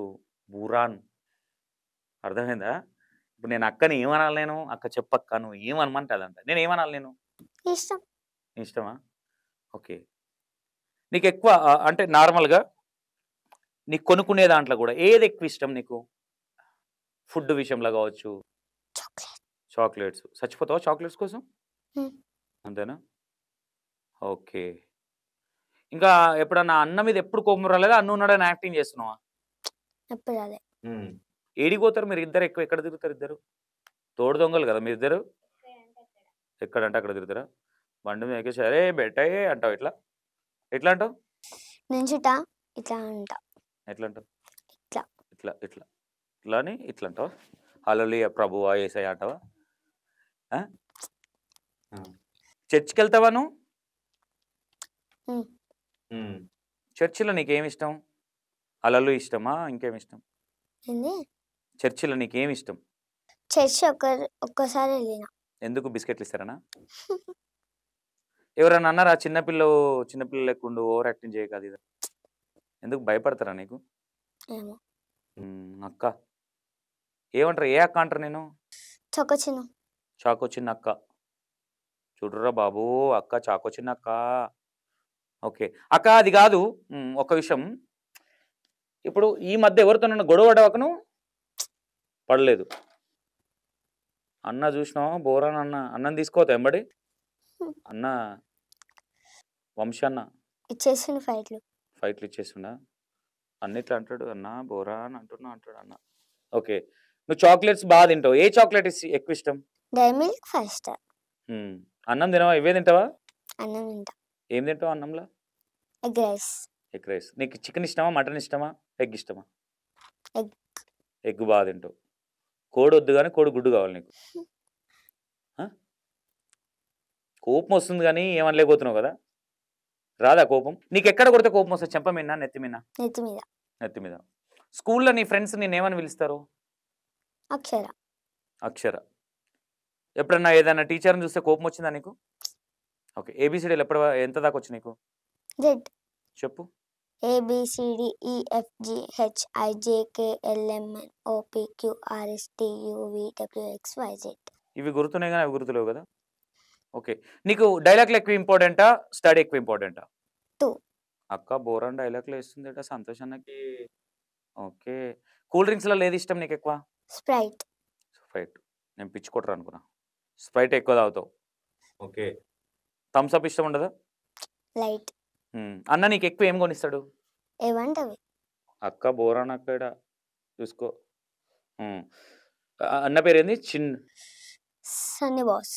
Speaker 2: బూరాన్. అర్థమైందా? ఇప్పుడు నేను అక్కని ఏమనాలి? నేను అక్క చెప్పక్క నువ్వు ఏమనమంటే అదంట. నేను ఏమనాలి? నేను
Speaker 1: ఇష్టం.
Speaker 2: ఇష్టమా? ఓకే. నీకు ఎక్కువ అంటే నార్మల్గా నీకు కొనుక్కునే దాంట్లో కూడా ఏది ఎక్కువ ఇష్టం నీకు? ఫుడ్ విషయంలో కావచ్చు, చాక్లెట్స్. చచ్చిపోతావా చాక్లెట్స్ కోసం? అంతేనా? ఓకే. ఇంకా ఎప్పుడన్నా అన్న మీద ఎప్పుడు కోపం రాలేదా? అన్న ఉన్నాడని యాక్టింగ్ చేస్తున్నావా?
Speaker 1: ఎప్పుడు రాలే.
Speaker 2: ఏడికి పోతారు మీరు ఇద్దరు? ఎక్కువ ఎక్కడ తిరుగుతారు ఇద్దరు? తోడు దొంగలు కదా మీరు ఇద్దరు. ఎక్కడంటే అక్కడ తిరుగుతారా? బండి మీద ఎక్కేసి అరే బెట్టయే అంటావు. ఇట్లా ఎట్లా అంటావు?
Speaker 1: నుంచుట ఇట్లా అంట.
Speaker 2: ఎట్లా అంటావు?
Speaker 1: ఇట్లా
Speaker 2: ఇట్లా ఇట్లా ఇట్లా అని ఇట్లా అంటావా? హల్లెలూయా ప్రభువా యేసయ్య అంటావా? చర్చికి వెళ్తావా నువ్వు? చర్చిలో నీకేమి ఇష్టం? హల్లెలూయా ఇష్టమా? ఇంకేమి ఇష్టం? చర్చిలో నీకేమి ఇష్టం?
Speaker 1: చర్చి ఒక్కసారి వెళ్ళిన.
Speaker 2: ఎందుకు? బిస్కెట్లు ఇస్తారనా? ఎవరన్నా అన్నారా చిన్నపిల్ల లేకుండా ఓవర్ యాక్టింగ్ చేయక అది ఇది? ఎందుకు భయపడతారా నీకు?
Speaker 1: ఏమో.
Speaker 2: అక్క ఏమంటారు? ఏ అక్క అంటారు? నేను చాకో చిన్న అక్క. చూడురా బాబు అక్క చాకో చిన్న అక్క. ఓకే అక్క అది కాదు. ఒక విషయం, ఇప్పుడు ఈ మధ్య ఎవరితో నన్ను గొడవ పడవకను పడలేదు. అన్న చూసినావా బోరాన్ అన్నం తీసుకోతా ఎంబడి అన్న వంశీ అన్న
Speaker 1: ఇచ్చేసిండు
Speaker 2: ఫైట్లు ఇచ్చేస్తుండా? అన్నిట్లో అంటాడు అన్న బోరాన్ అంటున్నా అంటాడు అన్న. ఓకే నువ్వు చాక్లెట్స్ బాగా తింటావు. ఏ చాక్లెట్ ఎక్కువ ఇష్టం?
Speaker 1: Dairy milk first.
Speaker 2: అన్నం తినవా? ఇవే తింటావా?
Speaker 1: అన్నం తింటా.
Speaker 2: ఏం తింటావు అన్నంలో?
Speaker 1: Egg rice.
Speaker 2: Egg rice. నీకు చికెన్ ఇష్టమా, మటన్ ఇష్టమా, ఎగ్ ఇష్టమా?
Speaker 1: ఎగ్.
Speaker 2: ఎగ్ బాగా తింటావు. కోడి వద్దు కానీ కోడి గుడ్డు కావాలి నీకు. కోపం వస్తుంది కానీ ఏమనలేకపోతున్నావు కదా? రాదా కోపం? నీకు ఎక్కడ కొడితే కోపం వస్తుంది? చెంప మీద, నెత్తి మీద? నెత్తి మీద. స్కూల్లో నీ ఫ్రెండ్స్ నేనేమని పిలుస్తారు? అక్షర. ఎప్పుడన్నా ఏదైనా టీచర్ని చూస్తే కోపం వచ్చిందా నీకు? ఓకే ఏబిసిడీలు ఎంత దాకా వచ్చి నీకు? చెప్పు.
Speaker 1: ABCDEFGHIJKLMNOPQRSTUVWXYZ.
Speaker 2: ఇవి గుర్తున్నాయి కానీ అవి గుర్తులేవు కదా? ఓకే నీకు డైలాగ్లు ఎక్కువ ఇంపార్టెంటా, స్టడీ ఎక్కువ ఇంపార్టెంటా? అక్క బోరాన్ డైలాగ్లు వేస్తుందట సంతోష్ అన్నకి. ఓకే కూల్ డ్రింక్స్లలో ఏది ఇష్టం నీకు ఎక్కువ?
Speaker 1: స్ప్రైట్.
Speaker 2: నేను పిచ్చి కొట్టరు అనుకున్నా. స్ప్రైట్ ఎక్కువ తాగుతావు. ఓకే థమ్స్ అప్ ఇష్టం ఉండదా?
Speaker 1: లైట్.
Speaker 2: అన్న నీకు ఎక్కువ ఏం కొనిస్తాడు?
Speaker 1: ఏమంటవి?
Speaker 2: అక్క బోరాన్ అక్కడ చూసుకో. అన్న పేరు ఏంది?
Speaker 1: సన్నీ బాస్.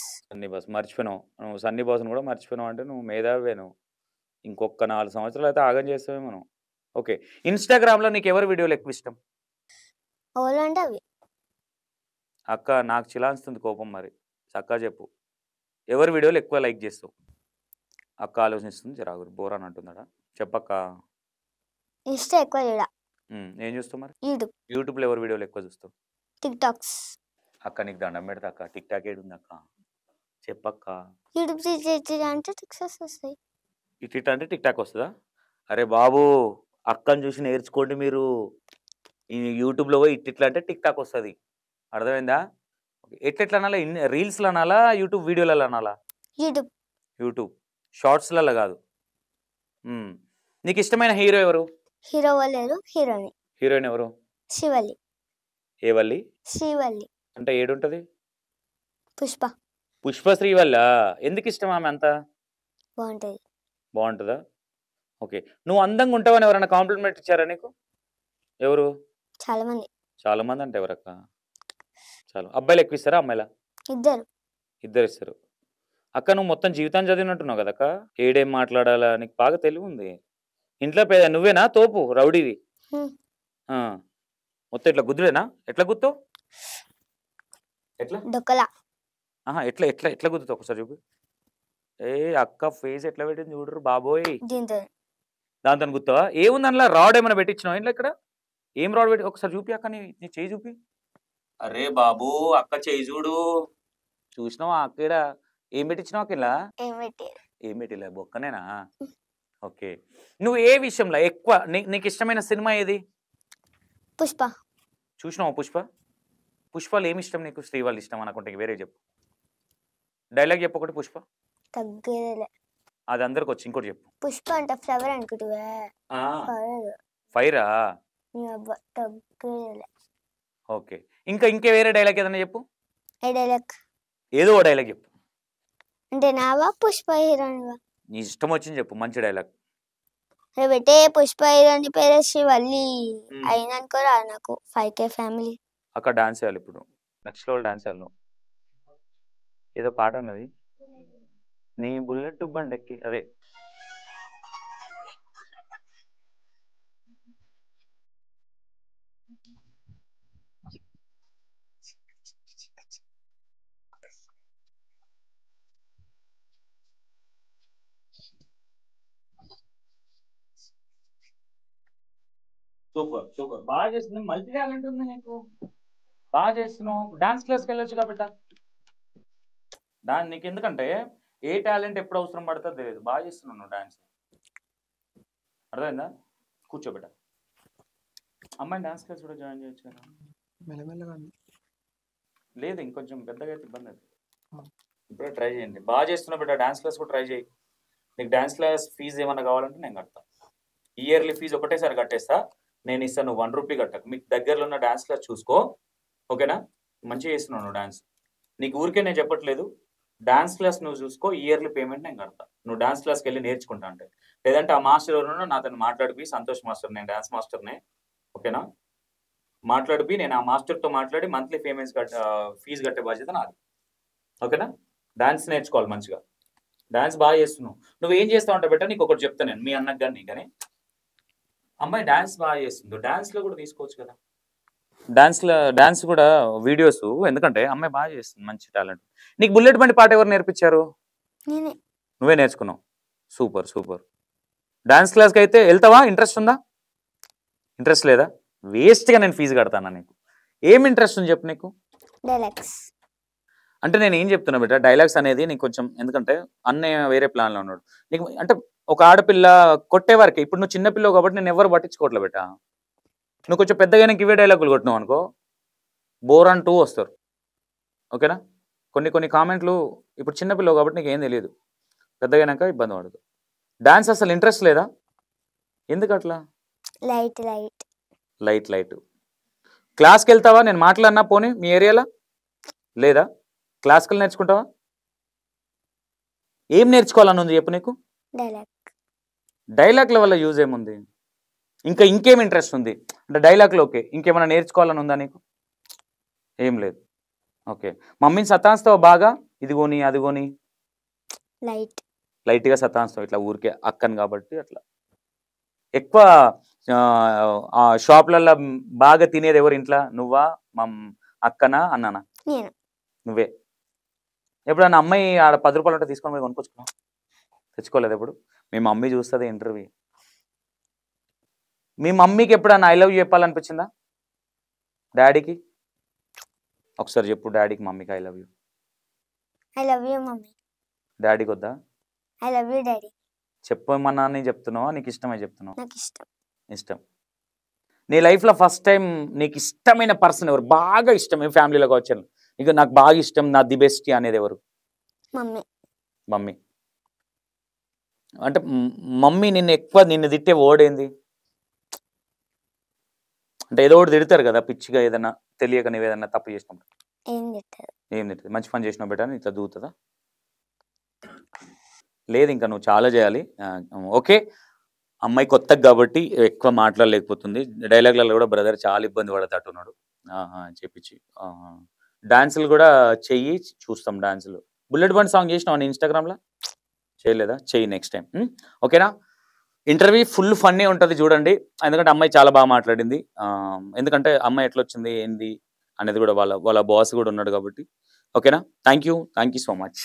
Speaker 2: మర్చిపోయినావు నువ్వు. సన్నీ బాస్ని కూడా మర్చిపోయినావు అంటే నువ్వు మేధావే. నువ్వు ఇంకొక 4 సంవత్సరాలు అయితే ఆగం చేస్తావేమో నువ్వు. ఓకే ఇన్స్టాగ్రామ్లో నీకు ఎవరి వీడియోలు ఎక్కువ ఇష్టం? అక్క నాకు చిలాస్తుంది కోపం. మరి చక్కగా చెప్పు ఎవరి వీడియోలు ఎక్కువ లైక్ చేస్తావు? అక్క ఆలోచిస్తుంది జరాగురు. బోరాన్ అంటుందా? చెప్పక్క.
Speaker 1: ఇన్స్టా ఎక్కువ చూడ.
Speaker 2: ఏం చూస్తావు మరి?
Speaker 1: యూట్యూబ్లో
Speaker 2: ఎవరి వీడియోలు ఎక్కువ చూస్తావు?
Speaker 1: టిక్టాక్స్.
Speaker 2: అక్క నీకు దండం పెడతా అక్క. టిక్ టాక్ ఏడుంది అక్క? చెప్పక్క.
Speaker 1: యూట్యూబ్ అంటే టిక్టాక్స్ వస్తాయి.
Speaker 2: ఇట్ అంటే టిక్ టాక్ వస్తుందా? అరే బాబు అక్కని చూసి నేర్చుకోండి మీరు. ఈ యూట్యూబ్లో పోయి ఇట్లా అంటే టిక్ టాక్ వస్తుంది. అర్థమైందా? ఎట్లా అనాలా? రీల్స్లో అనాలా, యూట్యూబ్ వీడియోలలో అనాలా? యూట్యూబ్ షార్ట్స్లలో కాదు. నీకు ఇష్టమైన హీరో ఎవరు? హీరోయిన్ ఎవరు?
Speaker 1: శ్రీవల్లి.
Speaker 2: ఏ వల్లి?
Speaker 1: శ్రీవల్లి
Speaker 2: అంటే ఏడుంటది?
Speaker 1: పుష్ప
Speaker 2: శ్రీవల్ల. ఎందుకు ఇష్టం ఆమె అంతా?
Speaker 1: బాగుంటది.
Speaker 2: బాగుంటుందా? ఓకే. నువ్వు అందంగా ఉంటావని ఎవరైనా కాంప్లిమెంట్ ఇచ్చారా నీకు? ఎవరు?
Speaker 1: చాలా మంది.
Speaker 2: చాలా మంది అంటే ఎవరక్క? చాలా అబ్బాయిలు ఎక్కువ ఇస్తారా అమ్మాయిలా?
Speaker 1: ఇద్దరు.
Speaker 2: ఇద్దరు ఇస్తారు. అక్క నువ్వు మొత్తం జీవితాన్ని చదివినట్టున్నావు కదక్క. ఏడేం మాట్లాడాలా నీకు బాగా తెలివి ఉంది. ఇంట్లో నువ్వేనా తోపు రౌడీవి? ఆ, మొత్తం ఇట్లా గుద్దుడేనా? ఎట్లా గుద్దుతావు? ఎట్లా
Speaker 1: డొక్కలా
Speaker 2: ఎట్లా ఎట్లా ఎట్లా గుద్దుతావు ఒకసారి చూపి. ఏ అక్క ఫేస్ ఎట్లా పెట్టింది చూడరు బాబోయ్.
Speaker 1: దీంతో
Speaker 2: దాంతో గుర్తావా? ఏముంది అందులో రాడ్ ఏమైనా పెట్టించినావు ఇంట్లో ఇక్కడ? ఏం రాడ్ పెట్టి ఒకసారి చూపి అక్క, నీ చేయి చూపి. అరే బాబు అక్క చేయి చూడు. చూసినావా అక్కడ ఏం పెట్టించినావు అక్క ఇలా? ఏం పెట్టిలే బొక్కనేనా? ఓకే. నువ్వు ఏ విషయంలో ఎక్కువ నీకు ఇష్టమైన సినిమా ఏది?
Speaker 1: పుష్ప.
Speaker 2: చూసినావా పుష్ప? పుష్పలు ఏమి ఇష్టం నీకు? శ్రీవాళ్ళు ఇష్టం అనుకుంటే వేరే చెప్పు. డైలాగ్ చెప్పు ఒకటి పుష్ప.
Speaker 1: తగ్గేదేలే.
Speaker 2: అది అందరికి వచ్చి ఇంకోటి చెప్పు.
Speaker 1: పుష్ప అంటే ఫ్లవర్ అనుకుంటువా?
Speaker 2: ఫైరా?
Speaker 1: తగ్గేదేలే.
Speaker 2: ఓకే. ఇంకే వేరే డైలాగ్ ఏదైనా చెప్పు.
Speaker 1: ఏ డైలాగ్?
Speaker 2: ఏదో ఓ డైలాగ్ చెప్పు.
Speaker 1: అంటే నావా పుష్ప హీరోయిన్వా?
Speaker 2: నీ ఇష్టం వచ్చింది చెప్పు మంచి డైలాగ్.
Speaker 1: పెట్టే పుష్ప హీరోయిన్ పేరు శ్రీవల్లి అయిననుకోరా నాకు 5K ఫ్యామిలీ.
Speaker 2: అక్కడ డాన్స్ చేయాలి ఇప్పుడు. నెక్స్ట్ లెవెల్ డాన్స్ చేయాలి నువ్వు. ఏదో పాట ఉన్నది నీ బుల్లెట్ బండెక్కి అదే. సూపర్ సూపర్ బాగా చేస్తున్నావు. మల్టీ టాలెంట్ ఉంది నీకు. బాగా చేస్తున్నావు. డాన్స్ క్లాస్కి వెళ్ళొచ్చు కాబట్టి నీకు ఎందుకంటే ఏ టాలెంట్ ఎప్పుడు అవసరం పడుతుందో తెలియదు. బాగా చేస్తున్నావు నువ్వు డాన్స్. అర్థమైందా? కూర్చోబెట్ట. అమ్మాయి డాన్స్ క్లాస్ కూడా జాయిన్ చేయొచ్చు కదా.
Speaker 4: మెల్లమెల్లగా
Speaker 2: లేదు ఇంకొంచెం పెద్దగా అయితే ఇబ్బంది అవుతుంది. ఇప్పుడే ట్రై చేయండి. బాగా చేస్తున్నావు బిడ్డ. డాన్స్ క్లాస్ కూడా ట్రై చేయి. నీకు డాన్స్ క్లాస్ ఫీజు ఏమన్నా కావాలంటే నేను కడతా. ఇయర్లీ ఫీజు ఒకటేసారి కట్టేస్తా. నేను ఇస్తాను. నువ్వు 1 రూపీ కట్టకు. మీకు దగ్గరలో ఉన్న డాన్స్ క్లాస్ చూసుకో. ఓకేనా? మంచిగా చేస్తున్నావు నువ్వు డాన్స్. నీకు ఊరికే నేను చెప్పట్లేదు. డాన్స్ క్లాస్ నువ్వు చూసుకో. ఇయర్లీ పేమెంట్ నేను కడతా. నువ్వు డాన్స్ క్లాస్కి వెళ్ళి నేర్చుకుంటా అంటే. లేదంటే ఆ మాస్టర్ ఎవరున్నా నాతో మాట్లాడిపి. సంతోష్ మాస్టర్, నేను డాన్స్ మాస్టర్నే. ఓకేనా? మాట్లాడిపి. నేను ఆ మాస్టర్తో మాట్లాడి మంత్లీ ఫీజు కట్టే బాధ్యత నాది. ఓకేనా? డాన్స్ నేర్చుకోవాలి మంచిగా. డాన్స్ బాగా చేస్తున్నావు. నువ్వు ఏం చేస్తావు అంటే బెటర్ నీకు ఒకటి చెప్తాను నేను. మీ అన్నకు కానీ కానీ అమ్మాయి డాన్స్ బాగా చేస్తుంది. డాన్స్లో కూడా తీసుకోవచ్చు కదా. డాన్స్ కూడా వీడియోస్. ఎందుకంటే అమ్మాయి బాగా చేస్తుంది. మంచి టాలెంట్. నీకు బుల్లెట్ బండి పాట ఎవరు నేర్పించారు? నువ్వే నేర్చుకున్నావు. Super super. డాన్స్ క్లాస్కి అయితే వెళ్తావా? ఇంట్రెస్ట్ ఉందా? ఇంట్రెస్ట్ లేదా? వేస్ట్గా నేను ఫీజు కడతాను నీకు. ఏం ఇంట్రెస్ట్ ఉంది చెప్పు నీకు?
Speaker 1: డైలాగ్స్.
Speaker 2: అంటే నేను ఏం చెప్తున్నా బిడ్డ, డైలాగ్స్ అనేది నీకు కొంచెం, ఎందుకంటే అన్నయ్య వేరే ప్లాన్లో ఉన్నాడు. నీకు అంటే ఒక ఆడపిల్ల కొట్టేవారికి, ఇప్పుడు నువ్వు చిన్నపిల్లవు కాబట్టి నేను ఎవరు పట్టించుకోవట్లే బిడ్డ. నువ్వు కొంచెం పెద్దగా నీకు ఇవే డైలాగులు కొట్టినావు అనుకో, బోర్ అంటూ వస్తారు. ఓకేనా? కొన్ని కామెంట్లు, ఇప్పుడు చిన్నపిల్లవు కాబట్టి నీకు ఏం తెలియదు. పెద్దగానాక ఇబ్బంది పడదు. డాన్స్ అసలు ఇంట్రెస్ట్ లేదా? ఎందుకు అట్లా? లైట్. క్లాస్కి వెళ్తావా? నేను మాట్లాడినా పోనీ మీ ఏరియాలో లేదా? క్లాసికల్ నేర్చుకుంటావా? ఏం నేర్చుకోవాలని ఉంది చెప్పు నీకు? డైలాగ్ల వల్ల యూజ్ ఏముంది? ఇంకేం ఇంట్రెస్ట్ ఉంది అంటే డైలాగ్లో? ఓకే, ఇంకేమైనా నేర్చుకోవాలని ఉందా నీకు? ఏం లేదు. ఓకే, మమ్మీని సతాయిస్తావు బాగా, ఇదిగోని అదిగోని? లైట్గా సతాయిస్తావు ఇట్లా ఊరికే అక్కను కాబట్టి అట్లా. ఎక్కువ షాప్లలో బాగా తినేది ఎవరు ఇంట్లో? నువ్వా, అక్కనా, అన్నానా? నువ్వే. ఎప్పుడన్నా అమ్మాయి ఆడ 10 రూపాయలు ఉంటే తీసుకొని పోయి కొనుక్కొచ్చుకున్నావు? తెచ్చుకోలేదు ఎప్పుడు? మీ మమ్మీ చూస్తుంది ఇంటర్వ్యూ. మీ మమ్మీకి ఎప్పుడన్నా ఐ లవ్ యూ చెప్పాలనిపించిందా? డాడీకి ఒకసారి చెప్పు. డాడీకి మమ్మీకి I love you.
Speaker 1: I love you mummy.
Speaker 2: డాడీకి వద్దా?
Speaker 1: I love you daddy.
Speaker 2: చెప్పమన్నా అని చెప్తున్నావా? నీకు ఇష్టమే చెప్తున్నావు?
Speaker 1: నాకు ఇష్టం.
Speaker 2: నీ లైఫ్లో ఫస్ట్ టైం నీకు ఇష్టమైన పర్సన్ ఎవరు? బాగా ఇష్టం, ఈ ఫ్యామిలీలోకి వచ్చాను నీకు నాకు బాగా ఇష్టం, నా ది బెస్ట్ అనేది ఎవరు? మమ్మీ. అంటే మమ్మీ నిన్ను తిట్టే ఓడేంది? అంటే ఏదో ఒకటి తిడతారు కదా పిచ్చిగా, ఏదైనా తెలియక నువ్వు ఏదైనా తప్పు చేసినప్పుడు. ఏం తిట్టదు? మంచి పని చేసినావు బెటర్ ఇట్లా దూతుందా? లేదు, ఇంకా నువ్వు చాలా చేయాలి. ఓకే, అమ్మాయి కొత్త కాబట్టి ఎక్కువ మాట్లాడలేకపోతుంది. డైలాగ్లలో కూడా బ్రదర్ చాలా ఇబ్బంది పడతట్టున్నాడు చెప్పించి. డాన్సులు కూడా చెయ్యి, చూస్తాం డాన్సులు. బుల్లెట్ బండ్ సాంగ్ చేసినావు ఇన్స్టాగ్రామ్లో? చేయలేదా? చెయ్యి నెక్స్ట్ టైం. ఓకేనా? ఇంటర్వ్యూ ఫుల్ ఫన్నీ ఉంటుంది చూడండి, ఎందుకంటే అమ్మాయి చాలా బాగా మాట్లాడింది. ఎందుకంటే అమ్మాయి ఎట్లా వచ్చింది ఏంది అనేది కూడా వాళ్ళ బాస్ కూడా ఉన్నాడు కాబట్టి. ఓకేనా? Thank you so much.